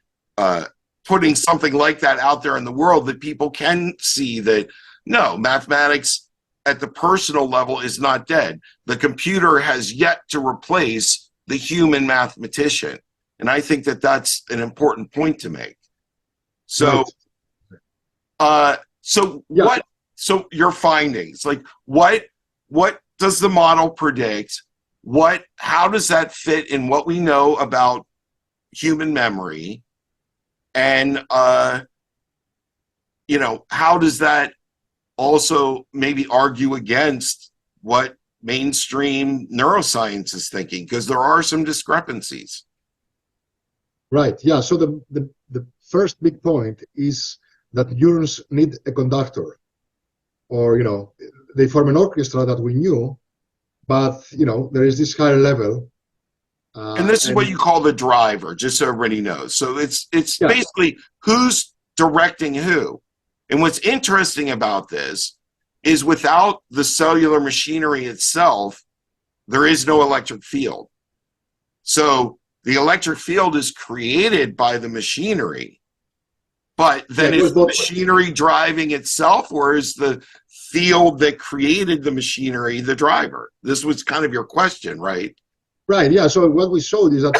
putting something like that out there in the world, that people can see that, no, mathematics at the personal level is not dead. The computer has yet to replace the human mathematician. And I think that that's an important point to make. So, so your findings, like what does the model predict? How does that fit in what we know about human memory? And, how does that also maybe argue against what mainstream neuroscience is thinking? Because there are some discrepancies. Right. Yeah. So the first big point is that neurons need a conductor, or, they form an orchestra that we knew, but, there is this higher level. And this is what you call the driver, just so everybody knows. So it's basically who's directing who. And what's interesting about this is, without the cellular machinery itself, there is no electric field. So the electric field is created by the machinery, but then is the machinery driving itself, or is the field that created the machinery the driver? This was kind of your question, right? Right, yeah. So what we showed is that,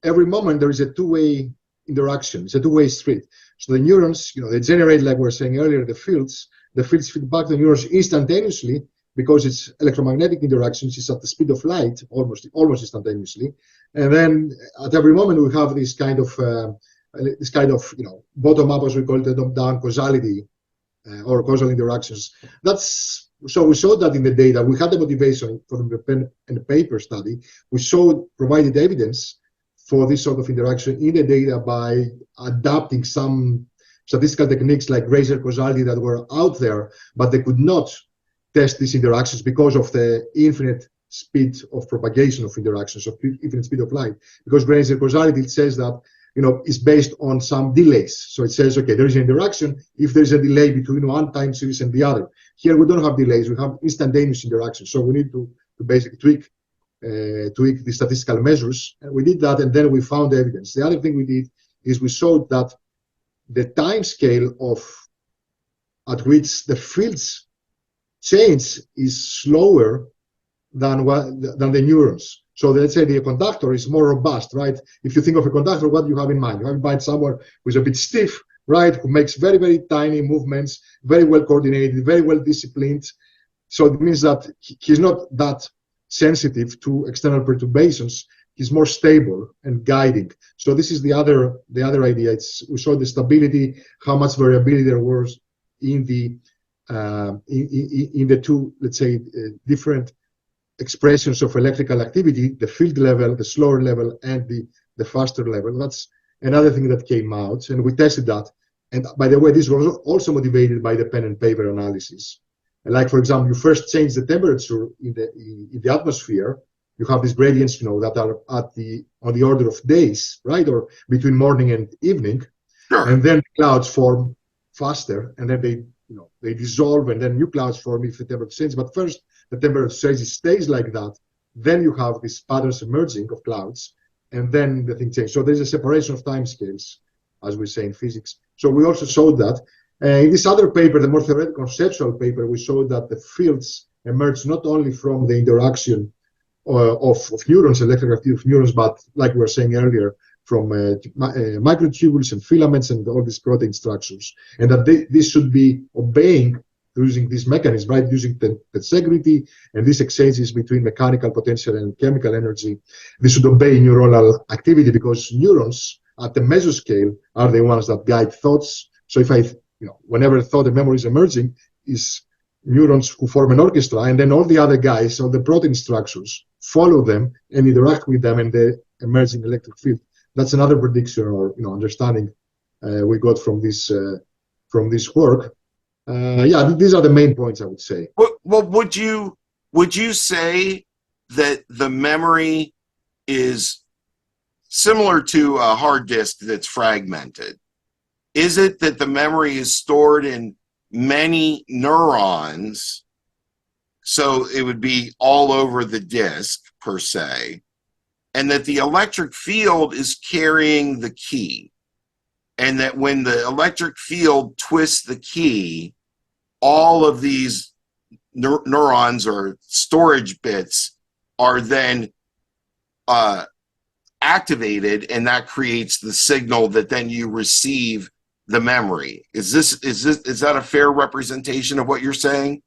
every moment there is a two-way interaction. It's a two-way street. So the neurons, they generate, like we were saying earlier, the fields. The fields feed back to the neurons instantaneously, because it's electromagnetic interactions. It's at the speed of light, almost instantaneously. And then at every moment we have this kind of bottom up, as we call it, top-down causality or causal interactions. So we showed that in the data. We had the motivation from the pen and paper study. We provided evidence for this sort of interaction in the data by adapting some statistical techniques like Grazer causality that were out there, but they could not test these interactions because of the infinite speed of propagation of interactions, of infinite speed of light. Because Grazer causality, it says that, is based on some delays. So it says, okay, there is an interaction if there is a delay between one time series and the other. Here we don't have delays, we have instantaneous interactions. So we need to basically tweak the statistical measures. And we did that, and then we found evidence. The other thing we did is we showed that the time scale at which the fields change is slower than the neurons. So let's say the conductor is more robust, right? If you think of a conductor, what do you have in mind? You have in mind someone who's a bit stiff, right? Who makes very, very tiny movements, very well coordinated, very well disciplined. So it means that he's not that sensitive to external perturbations. He's more stable and guiding. So this is the other idea. We saw the stability, how much variability there was in the two, let's say, different expressions of electrical activity, the field level, the slower level, and the faster level. That's another thing that came out, and we tested that. And by the way, this was also motivated by the pen and paper analysis. And like, for example, you first change the temperature in the atmosphere. You have these gradients, that are on the order of days, right, or between morning and evening. Sure. And then clouds form faster, and then they dissolve, and then new clouds form if the temperature changes. But first, the temperature stays like that. Then you have these patterns emerging of clouds, and then the thing changes. So there's a separation of time scales, as we say in physics. So we also showed that. In this other paper, the more theoretical conceptual paper, we showed that the fields emerge not only from the interaction of neurons, electrical activity of neurons, but like we were saying earlier, from microtubules and filaments and all these protein structures, and that this should be obeying using this mechanism, right? Using the integrity and these exchanges between mechanical potential and chemical energy, this should obey neuronal activity, because neurons at the mesoscale are the ones that guide thoughts. So if whenever thought and memory is emerging, is neurons who form an orchestra, and then all the other guys, all the protein structures, follow them and interact with them, and they emerge in electric field. That's another prediction or understanding we got from this work. Yeah, these are the main points, I would say. Well, would you say that the memory is similar to a hard disk that's fragmented? Is it that the memory is stored in many neurons, so it would be all over the disk per se, and that the electric field is carrying the key, and that when the electric field twists the key, all of these neurons or storage bits are then activated, and that creates the signal that then you receive the memory. Is that a fair representation of what you're saying?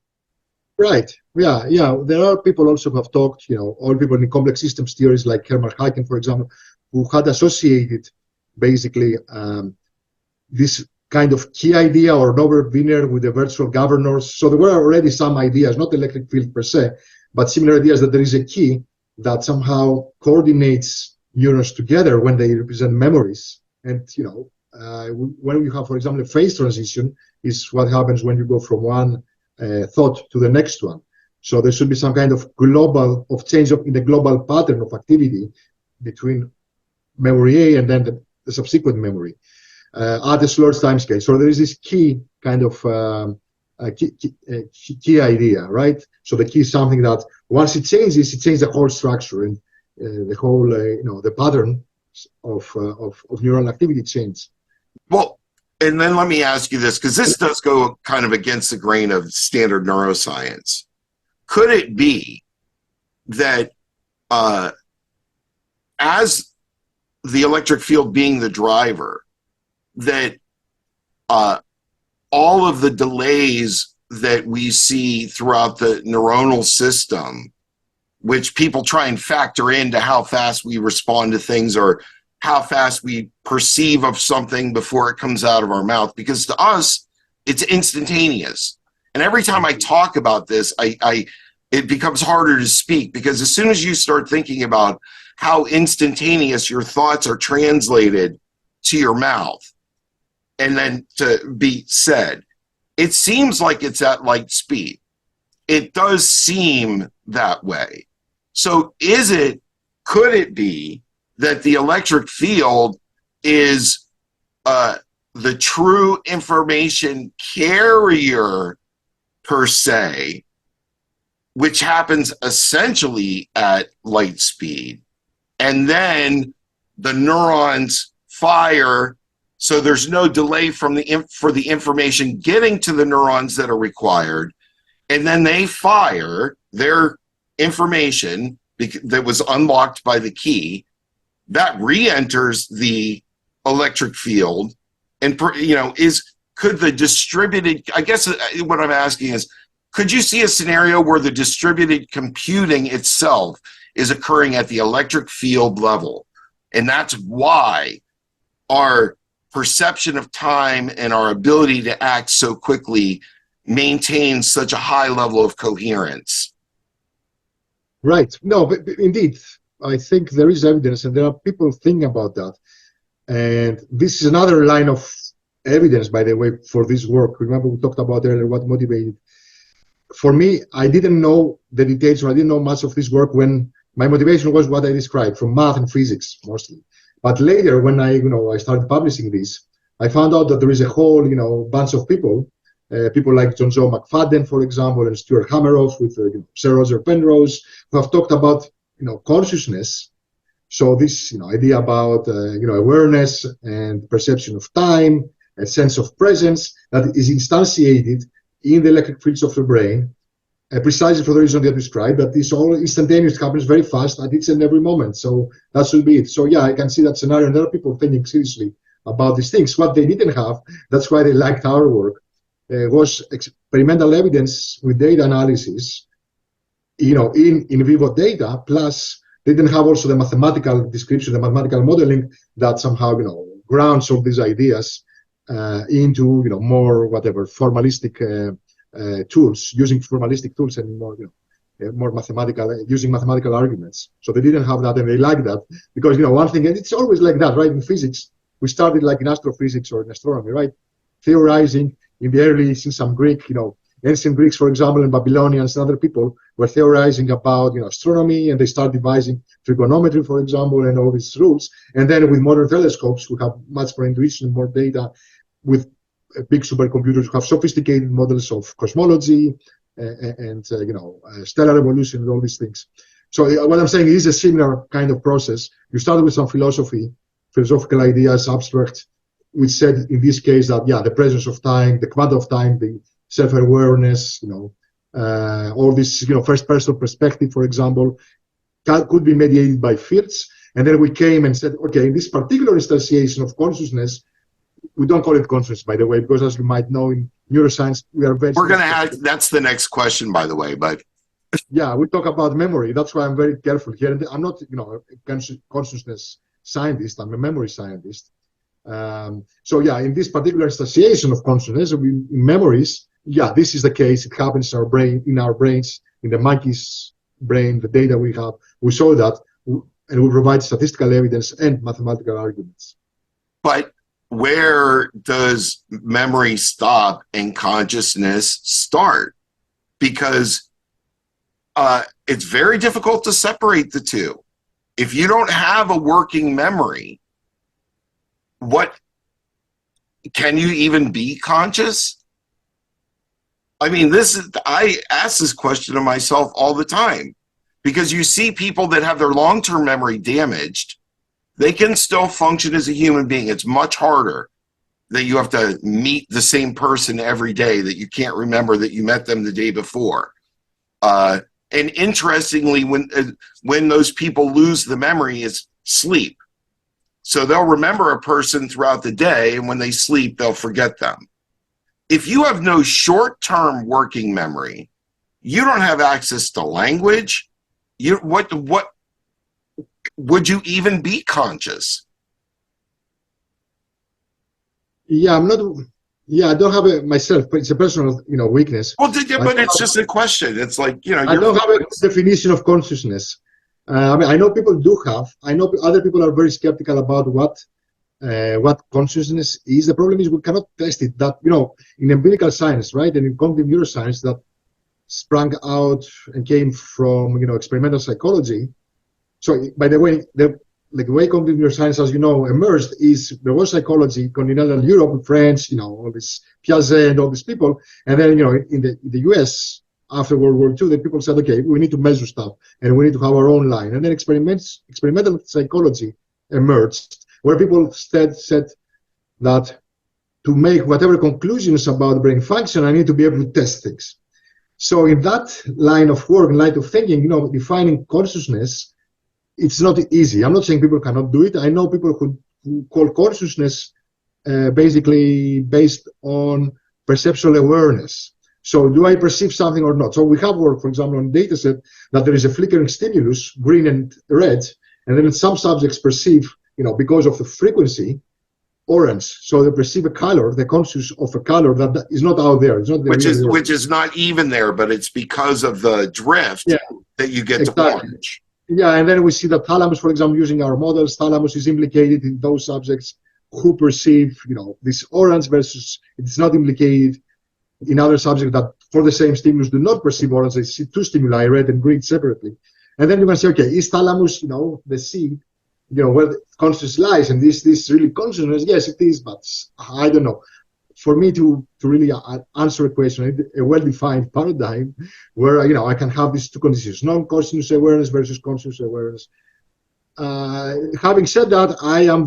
Right. Yeah. There are people also who have talked, all people in complex systems theories like Hermann Haken, for example, who had associated basically this kind of key idea or Norbert Wiener with the virtual governors. So there were already some ideas, not electric field per se, but similar ideas that there is a key that somehow coordinates neurons together when they represent memories. And, when you have, for example, a phase transition is what happens when you go from one thought to the next one. So there should be some kind of change in the global pattern of activity between memory A and then the subsequent memory at a slower time scale. So there is this key kind of key idea, right? So the key is something that once it changes the whole structure, and the whole, the pattern of neural activity changes. Well, and then let me ask you this, because this does go kind of against the grain of standard neuroscience. Could it be that as the electric field being the driver, that all of the delays that we see throughout the neuronal system, which people try and factor into how fast we respond to things or how fast we perceive of something before it comes out of our mouth, because to us, it's instantaneous. And every time I talk about this, it becomes harder to speak, because as soon as you start thinking about how instantaneous your thoughts are translated to your mouth and then to be said, it seems like it's at light speed. It does seem that way. So could it be that the electric field is the true information carrier per se, which happens essentially at light speed, and then the neurons fire, so there's no delay for the information getting to the neurons that are required, and then they fire their information that was unlocked by the key, that re-enters the electric field, and could the distributed, I guess what I'm asking is, could you see a scenario where the distributed computing itself is occurring at the electric field level, and that's why our perception of time and our ability to act so quickly maintains such a high level of coherence? Right. No, but indeed, I think there is evidence, and there are people thinking about that. And this is another line of evidence, by the way, for this work. Remember, we talked about earlier what motivated. For me, I didn't know the details, or I didn't know much of this work when my motivation was what I described, from math and physics mostly. But later, when I started publishing this, I found out that there is a whole, bunch of people like John Joe McFadden, for example, and Stuart Hameroff with Sir Roger Penrose, who have talked about, consciousness. So this, idea about, awareness and perception of time, a sense of presence that is instantiated in the electric fields of the brain, precisely for the reason that you described, that this all instantaneous happens very fast at each and every moment. So that should be it. So yeah, I can see that scenario, and there are people thinking seriously about these things. What they didn't have, that's why they liked our work, was experimental evidence with data analysis, in vivo data, plus they didn't have also the mathematical description, the mathematical modeling that somehow, grounds all these ideas into, more formalistic tools, using formalistic tools and more, more mathematical, using mathematical arguments. So they didn't have that, and they like that because, one thing, and it's always like that, right? In physics, we started like in astrophysics or in astronomy, right? Theorizing in the early, since some Greek, ancient Greeks, for example, and Babylonians and other people were theorizing about, astronomy, and they started devising trigonometry, for example, and all these rules. And then with modern telescopes, we have much more intuition, more data. With big supercomputers, we have sophisticated models of cosmology and stellar evolution and all these things. So what I'm saying is a similar kind of process. You start with some philosophical ideas, abstract, which said in this case that, the presence of time, the quantum of time, the self-awareness, all this, first-person perspective, for example, could be mediated by fields. And then we came and said, okay, in this particular instantiation of consciousness, we don't call it consciousness, by the way, because as you might know, in neuroscience, we're going to have, that's the next question, by the way, but. Yeah, we talk about memory. That's why I'm very careful here. And I'm not, a consciousness scientist. I'm a memory scientist. So yeah, in this particular instantiation of consciousness, in memories, this is the case. It happens in our brains, in the monkey's brain, the data we have. We saw that, and we provide statistical evidence and mathematical arguments. But where does memory stop and consciousness start? Because it's very difficult to separate the two. If you don't have a working memory, can you even be conscious? I mean, I ask this question to myself all the time, because you see people that have their long-term memory damaged, they can still function as a human being. It's much harder that you have to meet the same person every day, that you can't remember that you met them the day before. And interestingly, when those people lose the memory, is sleep. So they'll remember a person throughout the day, and when they sleep, they'll forget them. If you have no short-term working memory, you don't have access to language. What would you even be conscious? Yeah, I'm not. Yeah, I don't have it myself, but it's a personal, weakness. Well, but it's just a question. It's like, I don't have a definition of consciousness. I know people do have. I know other people are very skeptical about what consciousness is. The problem is we cannot test it. That, in empirical science, right, and in cognitive neuroscience that sprang out and came from, experimental psychology. So, by the way, the way cognitive neuroscience, as you know, emerged is there was psychology, continental Europe, France, all this Piaget and all these people, and then, in the US after World War II, the people said, okay, we need to measure stuff and we need to have our own line. And then experimental psychology emerged, where people said that to make whatever conclusions about brain function, I need to be able to test things. So in that line of work, line of thinking, defining consciousness, it's not easy. I'm not saying people cannot do it. I know people who call consciousness basically based on perceptual awareness. So do I perceive something or not? So we have work, for example, on data set that there is a flickering stimulus, green and red, and then some subjects perceive, because of the frequency, orange. So they perceive a color, the conscious of a color that is not out there. It's not the which is not even there, but it's because of the drift that you get to orange. Yeah, and then we see that thalamus, for example, using our models, thalamus is implicated in those subjects who perceive, this orange versus it's not implicated in other subjects that for the same stimulus do not perceive orange. They see two stimuli, red and green, separately. And then you can say, okay, is thalamus, the seed, where the consciousness lies, and this really consciousness? Yes, it is, but I don't know. For me to really answer a question, I need a well-defined paradigm where, I can have these two conditions, non-conscious awareness versus conscious awareness. Having said that, I'm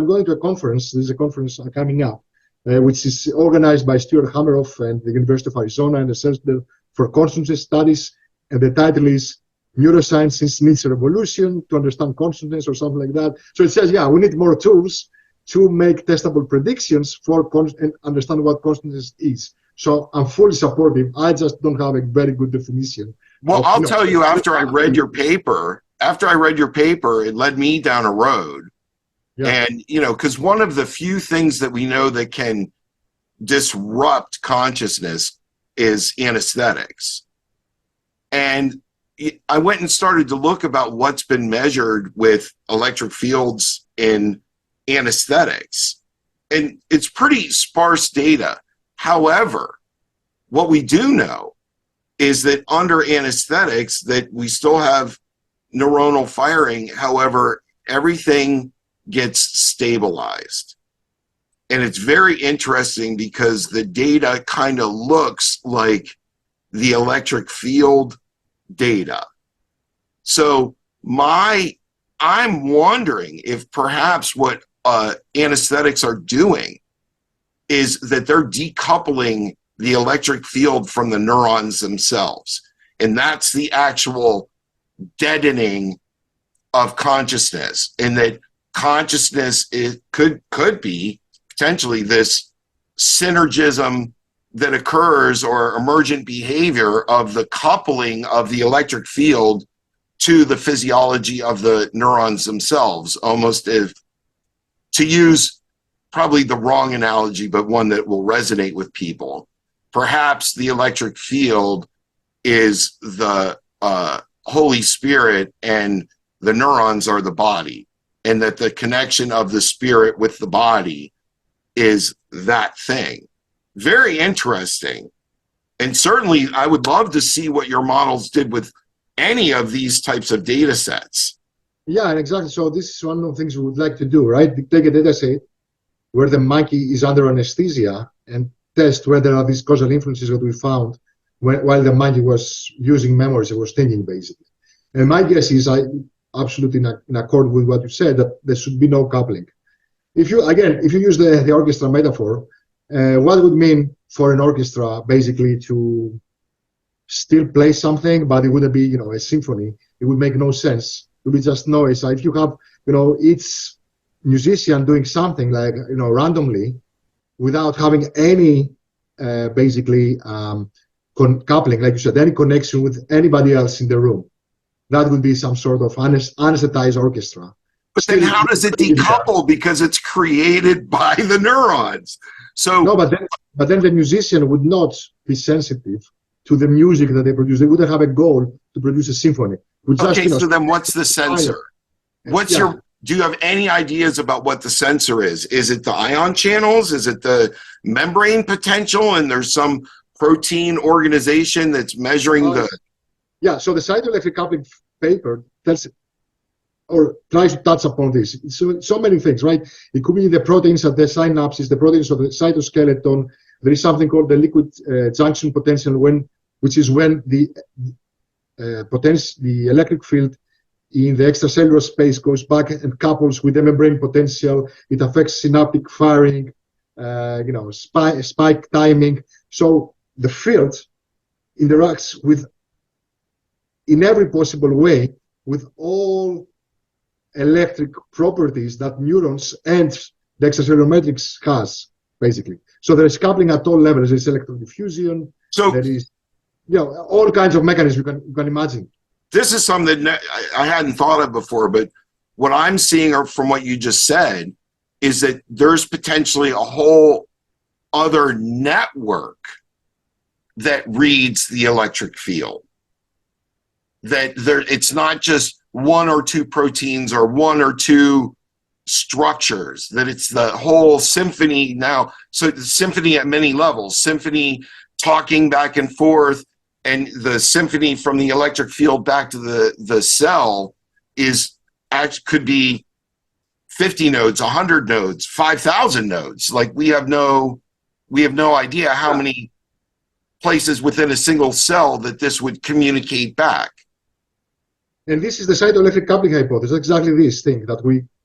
going to a conference. There's a conference coming up, which is organized by Stuart Hameroff and the University of Arizona and the Center for consciousness studies, and the title is Neuroscience Needs a Revolution to Understand Consciousness or something like that. So it says, yeah, we need more tools to make testable predictions for and understand what consciousness is. So I'm fully supportive. I just don't have a very good definition. Well, I'll tell you, after I read your paper, it led me down a road. Yeah. And, because one of the few things that we know that can disrupt consciousness is anesthetics. And I went and started to look about what's been measured with electric fields in anesthetics. And it's pretty sparse data. However, what we do know is that under anesthetics that we still have neuronal firing. However, everything gets stabilized. And it's very interesting because the data kind of looks like the electric field data. So I'm wondering if perhaps what anesthetics are doing is that they're decoupling the electric field from the neurons themselves. And that's the actual deadening of consciousness, and that consciousness could be potentially this synergism that occurs, or emergent behavior of the coupling of the electric field to the physiology of the neurons themselves, almost as, to use probably the wrong analogy, but one that will resonate with people. Perhaps the electric field is the Holy Spirit and the neurons are the body, and that the connection of the spirit with the body is that thing. Very interesting. And certainly I would love to see what your models did with any of these types of data sets. Yeah, exactly. So this is one of the things we would like to do, right? We take a data set where the monkey is under anesthesia and test whether there are these causal influences that we found while the monkey was using memories, it was thinking basically. And my guess is, absolutely in accord with what you said, that there should be no coupling. If you use the orchestra metaphor, what would mean for an orchestra basically to still play something, but it wouldn't be, a symphony? It would make no sense. It would be just noise. If you have, each musician doing something like, randomly, without having any, coupling, like you said, any connection with anybody else in the room, that would be some sort of anesthetized orchestra. But then how does it decouple? Because it's created by the neurons. So no, but then the musician would not be sensitive to the music that they produce. They wouldn't have a goal to produce a symphony. Okay, so then what's the sensor? Do you have any ideas about what the sensor is? Is it the ion channels? Is it the membrane potential? And there's some protein organization that's measuring the... Yeah, so the cytoelectric coupling paper tells or tries to touch upon this. So many things, right? It could be the proteins at the synapses, the proteins of the cytoskeleton. There is something called the liquid junction potential, which is when the electric field in the extracellular space goes back and couples with the membrane potential. It affects synaptic firing, spike timing. So the field interacts in every possible way with all electric properties that neurons and the extracellular matrix has, basically. So there is coupling at all levels. There's electrodiffusion. So there is, all kinds of mechanisms you can imagine. This is something that I hadn't thought of before, but what I'm seeing from what you just said is that there's potentially a whole other network that reads the electric field. That it's not just one or two proteins or one or two structures, that it's the whole symphony now. So the symphony at many levels, symphony talking back and forth, and the symphony from the electric field back to the cell could be 50 nodes, 100 nodes, 5,000 nodes. Like we have no idea how many places within a single cell that this would communicate back. And this is the cytoelectric coupling hypothesis, exactly this thing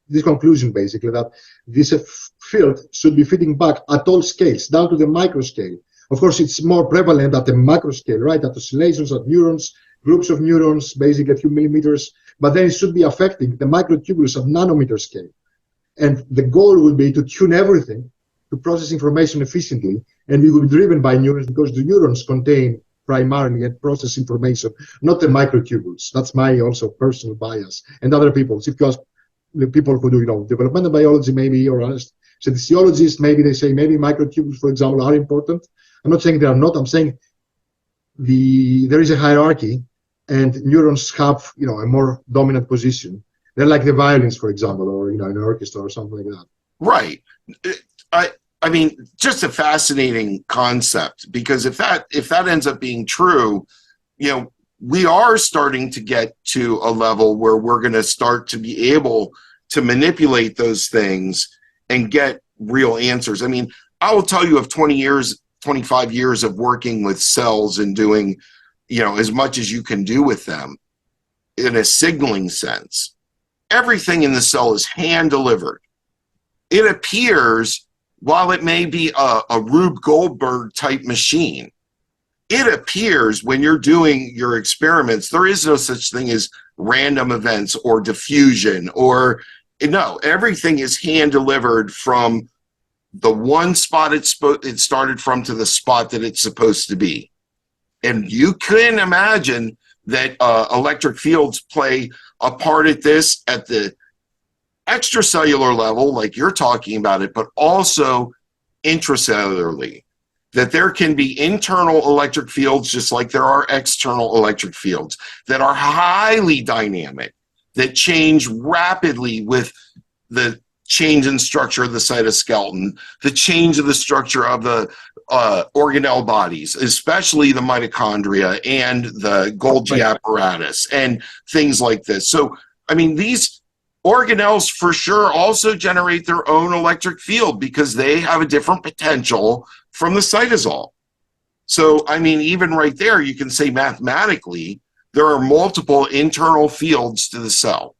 this conclusion basically, that this field should be feeding back at all scales, down to the micro scale. Of course, it's more prevalent at the macro scale, right? At oscillations, at neurons, groups of neurons, basically a few millimeters. But then it should be affecting the microtubules at nanometer scale. And the goal would be to tune everything to process information efficiently. And we will be driven by neurons because the neurons contain primarily and process information, not the microtubules. That's my also personal bias and other people's. If you ask the people who do, developmental biology maybe, or anesthesiologists, maybe they say maybe microtubules, for example, are important. I'm not saying they are not. I'm saying there is a hierarchy, and neurons have a more dominant position. They're like the violins, for example, or in an orchestra or something like that. Right. I mean, just a fascinating concept, because if that ends up being true, we are starting to get to a level where we're going to start to be able to manipulate those things and get real answers. I mean, I will tell you, of 25 years of working with cells and doing, as much as you can do with them in a signaling sense, everything in the cell is hand delivered. It appears, while it may be a Rube Goldberg type machine, it appears when you're doing your experiments, there is no such thing as random events or diffusion no, everything is hand delivered from the one spot it started from to the spot that it's supposed to be. And you can imagine that electric fields play a part at this at the extracellular level, like you're talking about it, but also intracellularly, that there can be internal electric fields just like there are external electric fields that are highly dynamic, that change rapidly with the change in structure of the cytoskeleton, the change of the structure of the organelle bodies, especially the mitochondria and the Golgi apparatus and things like this. So, I mean, these organelles for sure also generate their own electric field because they have a different potential from the cytosol. So, I mean, even right there, you can say mathematically, there are multiple internal fields to the cell.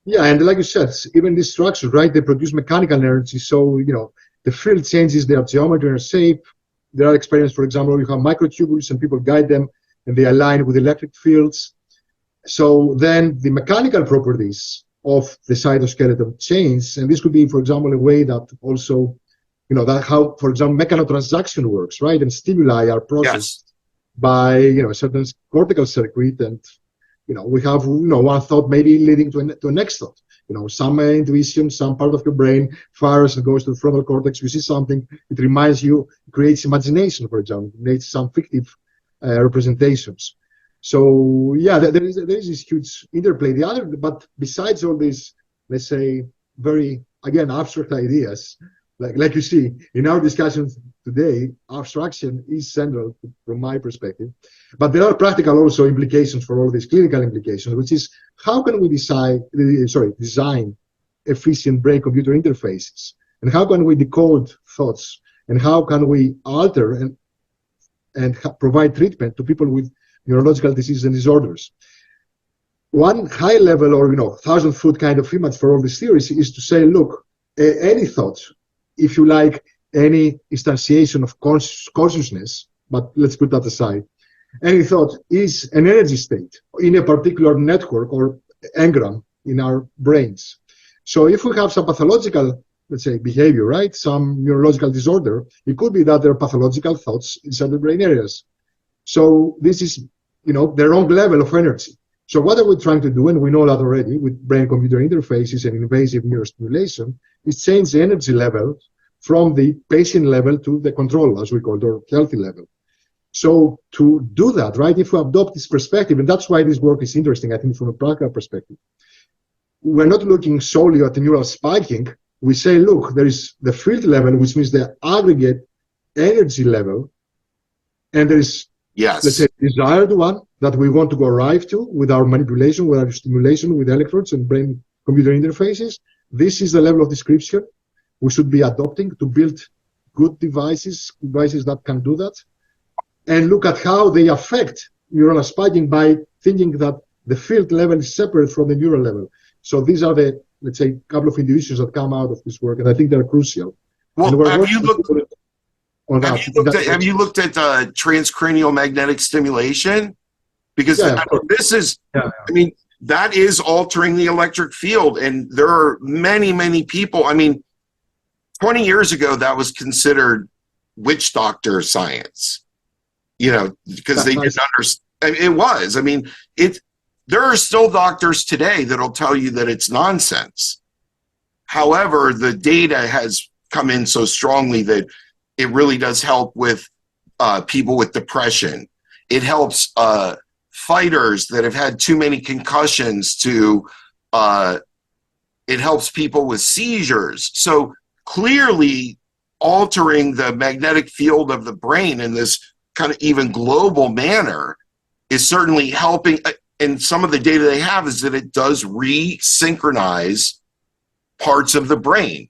Yeah, and like you said, even these structures, right, they produce mechanical energy. So, the field changes their geometry and shape. There are experiments, for example, you have microtubules and people guide them and they align with electric fields. So then the mechanical properties of the cytoskeleton change. And this could be, for example, a way that also, that how, for example, mechanotransduction works, right? And stimuli are processed by, a certain cortical circuit. And, we have, one thought maybe leading to a next thought. Some intuition, some part of your brain fires and goes to the frontal cortex. You see something, it reminds you, creates imagination, for example, creates some fictive representations. So yeah, there is this huge interplay. But besides all these, let's say, very, again, abstract ideas, like you see in our discussions today, abstraction is central from my perspective. But there are practical also implications for all these clinical implications, which is how can we design efficient brain-computer interfaces, and how can we decode thoughts, and how can we alter and provide treatment to people with neurological diseases and disorders. One high level or 1,000-foot kind of image for all these theories is to say, look, any thought, if you like, any instantiation of consciousness, but let's put that aside, any thought is an energy state in a particular network or engram in our brains. So if we have some pathological, let's say, behavior, right, some neurological disorder, it could be that there are pathological thoughts in certain brain areas. So this is, the wrong level of energy. So what are we trying to do, and we know that already with brain-computer interfaces and invasive neurostimulation, is change the energy level from the patient level to the control, as we call it, or healthy level. So to do that, right, if we adopt this perspective, and that's why this work is interesting, I think, from a practical perspective, we're not looking solely at the neural spiking. We say, look, there is the field level, which means the aggregate energy level, and there is, let's say, desired one that we want to arrive to with our manipulation, with our stimulation, with electrodes and brain-computer interfaces. This is the level of description we should be adopting to build good devices that can do that, and look at how they affect neuronal spiking by thinking that the field level is separate from the neural level. So these are the, let's say, couple of intuitions that come out of this work, and I think they're crucial. Well, have you looked? on Have that. you looked at transcranial magnetic stimulation? Because Yeah, of course. this is, Yeah. I mean, that is altering the electric field, and there are many people. I mean, 20 years ago, that was considered witch doctor science, because they didn't understand. It was. I mean, there are still doctors today that'll tell you that it's nonsense. However, the data has come in so strongly that it really does help with people with depression. It helps fighters that have had too many concussions it helps people with seizures. So clearly altering the magnetic field of the brain in this kind of even global manner is certainly helping. And some of the data they have is that it does resynchronize parts of the brain.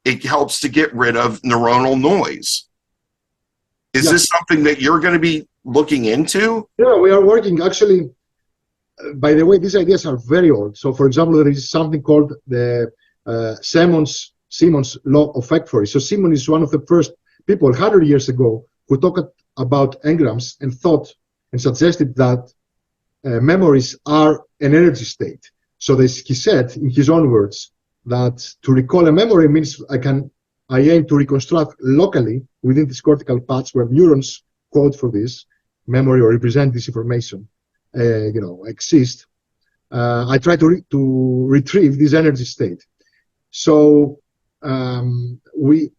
It helps to get rid of neuronal noise. Is this something that you're going to be looking into? Yeah, we are working actually. By the way, these ideas are very old. So, for example, there is something called the Simon's law of factory. So Simon is one of the first people 100 years ago who talked about engrams and thought and suggested that memories are an energy state. So he said, in his own words, that to recall a memory means I aim to reconstruct locally within these cortical paths where neurons code for this memory or represent this information, exist. I try to retrieve this energy state. So we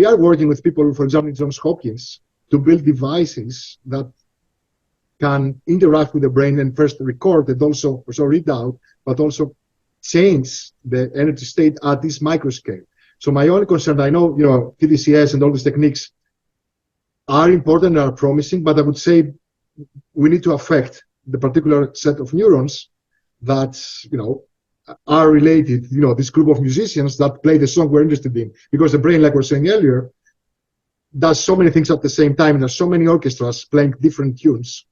are working with people, for example, in Johns Hopkins, to build devices that can interact with the brain and first record and also read out, but also change the energy state at this microscale. So my only concern, I know, TDCS and all these techniques are important and are promising, but I would say we need to affect the particular set of neurons that, are related, this group of musicians that play the song we're interested in. Because the brain, like we were saying earlier, does so many things at the same time. And there's so many orchestras playing different tunes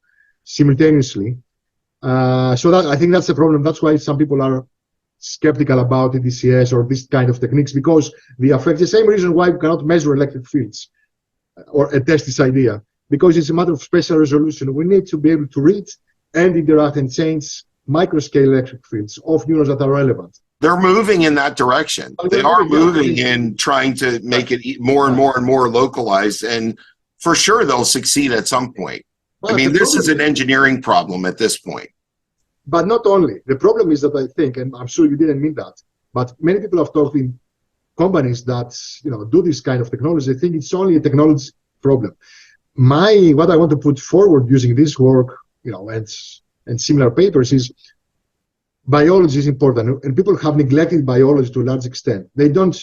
simultaneously. So I think that's the problem. That's why some people are skeptical about EDCS or this kind of techniques, because they affect the same reason why we cannot measure electric fields or test this idea, because it's a matter of spatial resolution. We need to be able to read and interact and change microscale electric fields of neurons that are relevant. They're moving in that direction. They are moving in trying to make it more and more and more localized, and for sure they'll succeed at some point. I mean, this is an engineering problem at this point. But not only. The problem is that I think, and I'm sure you didn't mean that, but many people have talked in companies that do this kind of technology. They think it's only a technology problem. What I want to put forward using this work, and similar papers is biology is important, and people have neglected biology to a large extent. They don't.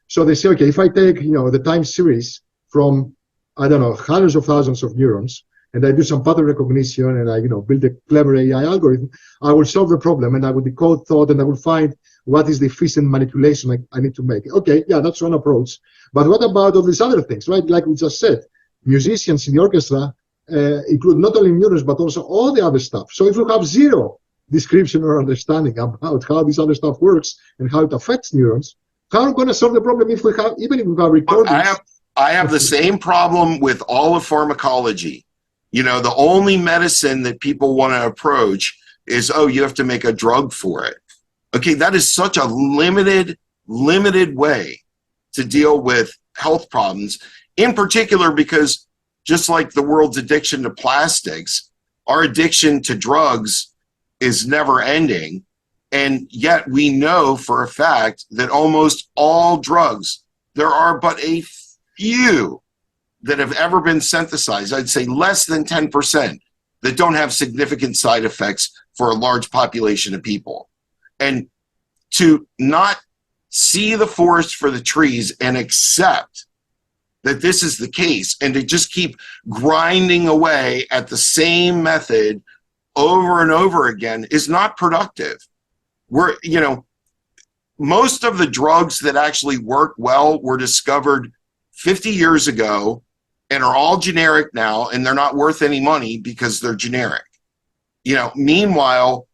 So they say, okay, if I take the time series from hundreds of thousands of neurons, and I do some pattern recognition, and I build a clever AI algorithm, I will solve the problem, and I will decode thought, and I will find what is the efficient manipulation I need to make. Okay, yeah, that's one approach. But what about all these other things, right? Like we just said, musicians in the orchestra include not only neurons, but also all the other stuff. So if you have zero description or understanding about how this other stuff works and how it affects neurons, how are we going to solve the problem even if we have recordings? I have the same problem with all of pharmacology. The only medicine that people want to approach is, you have to make a drug for it. Okay, that is such a limited way to deal with health problems, in particular because just like the world's addiction to plastics, our addiction to drugs is never ending. And yet we know for a fact that almost all drugs, there are but a few that have ever been synthesized, I'd say less than 10%, that don't have significant side effects for a large population of people. And to not see the forest for the trees and accept that this is the case, and to just keep grinding away at the same method over and over again is not productive. Most of the drugs that actually work well were discovered 50 years ago and are all generic now, and they're not worth any money because they're generic. Meanwhile,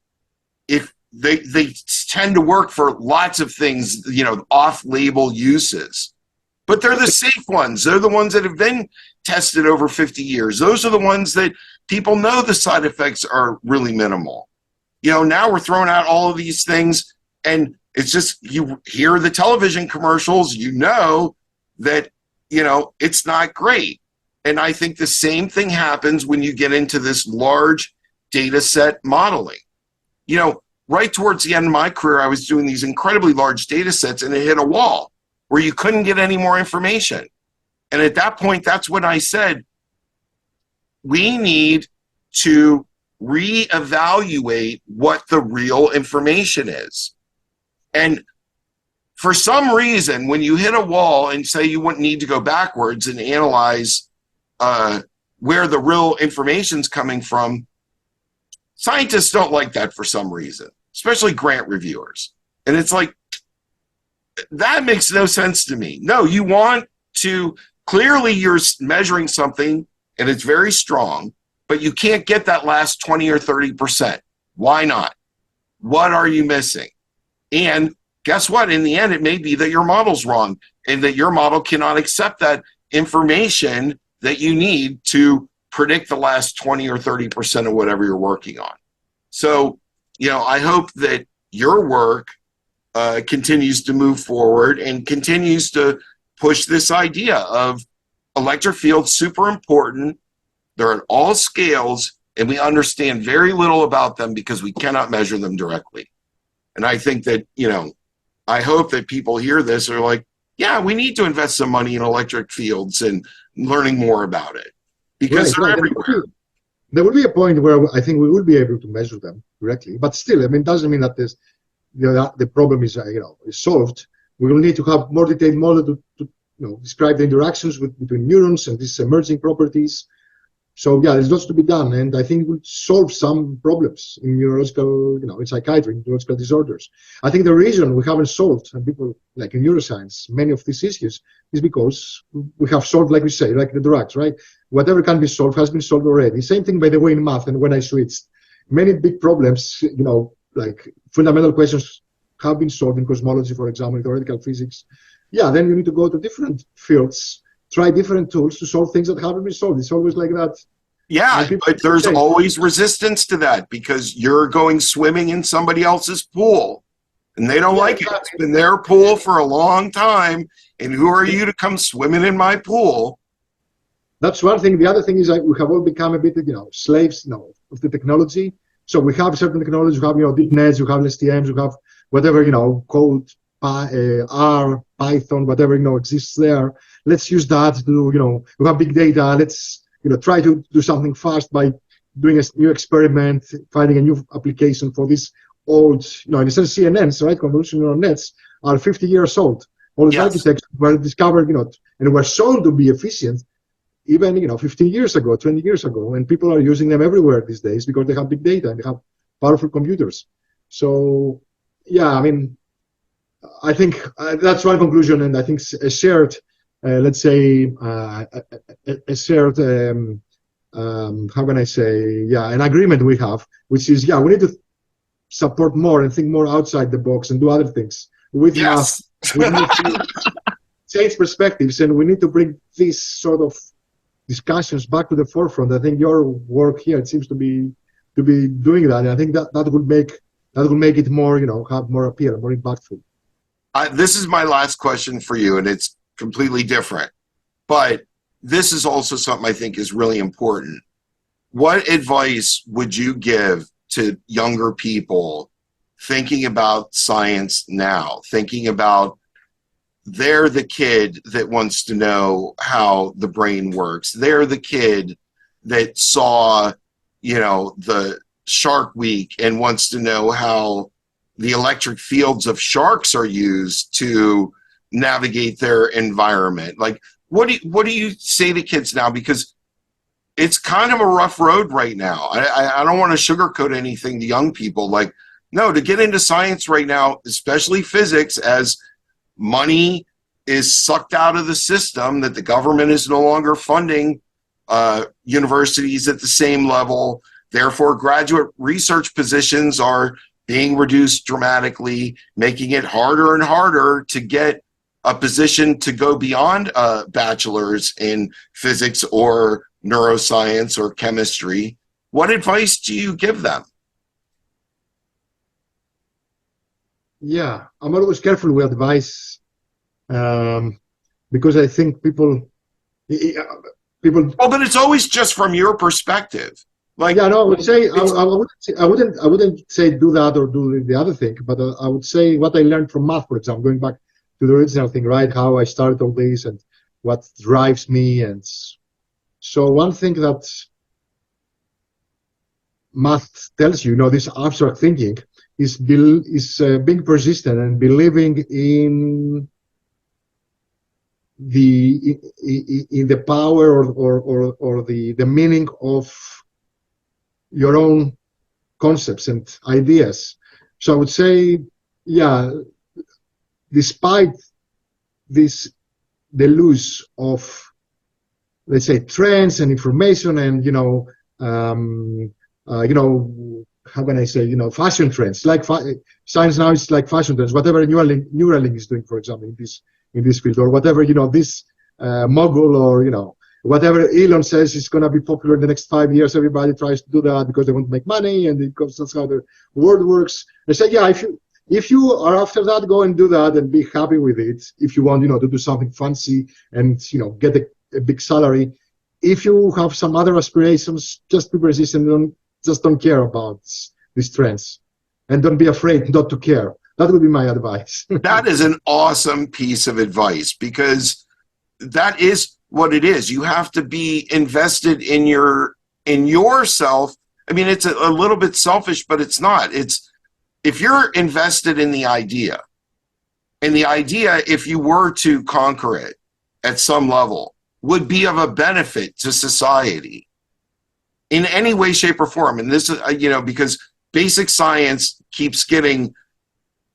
if they tend to work for lots of things, off-label uses. but they're the safe ones. They're the ones that have been tested over 50 years. Those are the ones that people know the side effects are really minimal. Now we're throwing out all of these things, and it's just, you hear the television commercials, that, it's not great. And I think the same thing happens when you get into this large data set modeling. Right towards the end of my career, I was doing these incredibly large data sets, and it hit a wall where you couldn't get any more information. And at that point, that's when I said, we need to reevaluate what the real information is. And for some reason, when you hit a wall and say you wouldn't need to go backwards and analyze where the real information's coming from, scientists don't like that for some reason, especially grant reviewers. And it's like, that makes no sense to me. No, you want to, clearly you're measuring something and it's very strong, but you can't get that last 20 or 30%. Why not? What are you missing? And guess what? In the end, it may be that your model's wrong and that your model cannot accept that information that you need to predict the last 20 or 30% of whatever you're working on. So, I hope that your work continues to move forward and continues to push this idea of electric fields, super important. They're at all scales, and we understand very little about them because we cannot measure them directly. And I think that, I hope that people hear this are like, yeah, we need to invest some money in electric fields and learning more about it, because they're everywhere. There will be a point where I think we will be able to measure them directly, but still, it doesn't mean that the problem is solved. We will need to have more detailed model to describe the interactions between neurons and these emerging properties. So yeah, there's lots to be done, and I think it will solve some problems in neurological, in psychiatry, in neurological disorders. I think the reason we haven't solved, and people like in neuroscience, many of these issues is because we have solved, like we say, like the drugs, right? Whatever can be solved has been solved already. Same thing, by the way, in math. And when I switched, many big problems, like fundamental questions have been solved in cosmology, for example, in theoretical physics. Yeah, then you need to go to different fields, try different tools to solve things that haven't been solved. It's always like that. Yeah, but there's always resistance to that because you're going swimming in somebody else's pool and they don't like it. It's been their pool for a long time, and who are you to come swimming in my pool? That's one thing. The other thing is that we have all become a bit, slaves of the technology. So we have certain technologies, we have, deep nets, you have STMs, you have whatever, code, R, Python, whatever, exists there. Let's use that to do, we have big data. Let's, try to do something fast by doing a new experiment, finding a new application for this old, in a sense, CNNs, right? Convolutional neural nets are 50 years old. All these architectures were discovered, and were shown to be efficient even, 15 years ago, 20 years ago, and people are using them everywhere these days because they have big data and they have powerful computers. So, yeah, I think that's one conclusion, and I think a shared, let's say, a shared, how can I say, an agreement we have, which is, we need to support more and think more outside the box and do other things with math. We need to change perspectives, and we need to bring these sort of discussions back to the forefront. I think your work here, it seems to be doing that, and I think that would make it more, have more appeal, more impactful. This is my last question for you, and it's completely different, but this is also something I think is really important. What advice would you give to younger people thinking about science now, thinking about they're the kid that wants to know how the brain works. They're the kid that saw, the Shark Week and wants to know how the electric fields of sharks are used to navigate their environment. Like, what do you say to kids now? Because it's kind of a rough road right now. I don't want to sugarcoat anything to young people. Like, no, to get into science right now, especially physics, as money is sucked out of the system, that the government is no longer funding universities at the same level. Therefore, graduate research positions are being reduced dramatically, making it harder and harder to get a position to go beyond a bachelor's in physics or neuroscience or chemistry, what advice do you give them? Yeah, I'm always careful with advice, because I think people. Well, but it's always just from your perspective. Like, yeah, no, I would say I wouldn't say do that or do the other thing, but I would say what I learned from math, for example, going back to the original thing, right? How I started all this and what drives me, and so one thing that math tells you, this abstract thinking is being persistent and believing in the power or the meaning of your own concepts and ideas. So I would say, yeah, despite the loss of, let's say, trends and information and how can I say, fashion trends, like science now is like fashion trends, whatever Neuralink is doing, for example, in this field, or whatever, this mogul, or, whatever Elon says is going to be popular in the next 5 years, everybody tries to do that because they want to make money, and that's how the world works. I say, yeah, if you are after that, go and do that and be happy with it. If you want, to do something fancy and, get a big salary. If you have some other aspirations, just be persistent. Just don't care about these trends, and don't be afraid not to care. That would be my advice. That is an awesome piece of advice, because that is what it is. You have to be invested in yourself. I mean, it's a little bit selfish, but it's not. It's if you're invested in the idea, and the idea, if you were to conquer it at some level, would be of a benefit to society in any way, shape, or form. And this is, because basic science keeps getting,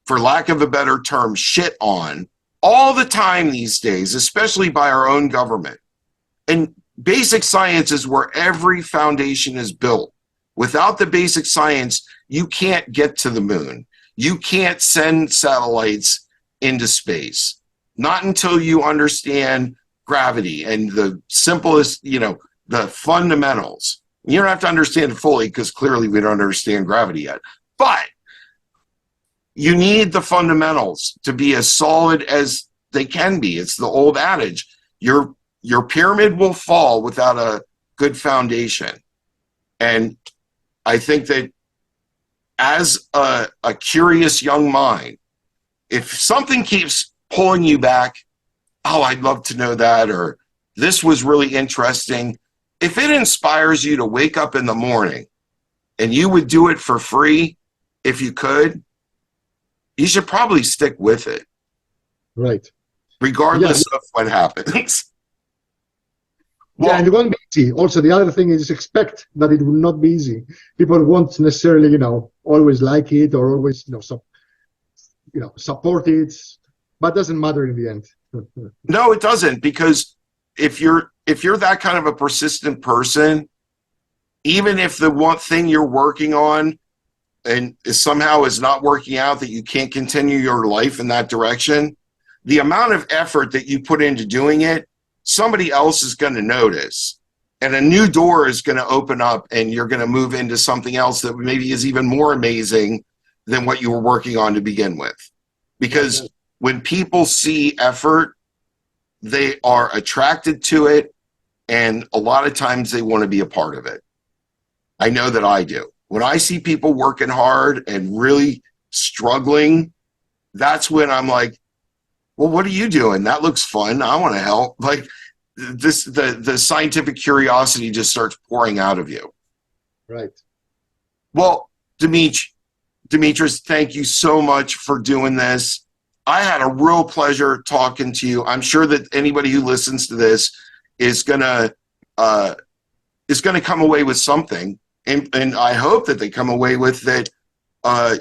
for lack of a better term, shit on all the time these days, especially by our own government. And basic science is where every foundation is built. Without the basic science, you can't get to the moon. You can't send satellites into space. Not until you understand gravity and the simplest, the fundamentals. You don't have to understand it fully, because clearly we don't understand gravity yet. But you need the fundamentals to be as solid as they can be. It's the old adage, your pyramid will fall without a good foundation. And I think that as a curious young mind, if something keeps pulling you back, oh, I'd love to know that, or this was really interesting. If it inspires you to wake up in the morning and you would do it for free if you could, you should probably stick with it. Right. Regardless of what happens. Well, and it won't be easy. Also, the other thing is expect that it will not be easy. People won't necessarily, always like it or always, support it, but it doesn't matter in the end. No, it doesn't, because if you're that kind of a persistent person, even if the one thing you're working on and somehow is not working out, that you can't continue your life in that direction, the amount of effort that you put into doing it, somebody else is going to notice, and a new door is going to open up, and you're going to move into something else that maybe is even more amazing than what you were working on to begin with. Because when people see effort, they are attracted to it, and a lot of times they want to be a part of it. I know that I do. When I see people working hard and really struggling, that's when I'm like, well, what are you doing? That looks fun. I want to help. Like this, the scientific curiosity just starts pouring out of you. Right. Well, Dimitris, thank you so much for doing this. I had a real pleasure talking to you. I'm sure that anybody who listens to this is gonna come away with something, and I hope that they come away with that.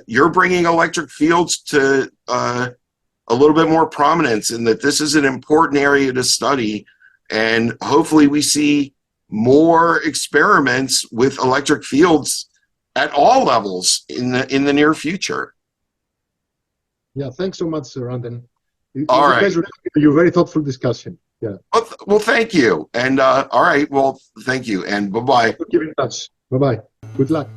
You're bringing electric fields to a little bit more prominence, and that this is an important area to study. And hopefully, we see more experiments with electric fields at all levels in the near future. Yeah, thanks so much, Sir Randon. It All was a right. pleasure. You're very thoughtful discussion. Yeah. Well, thank you. And all right. Well, thank you. And bye-bye. Keep in touch. Bye-bye. Good luck.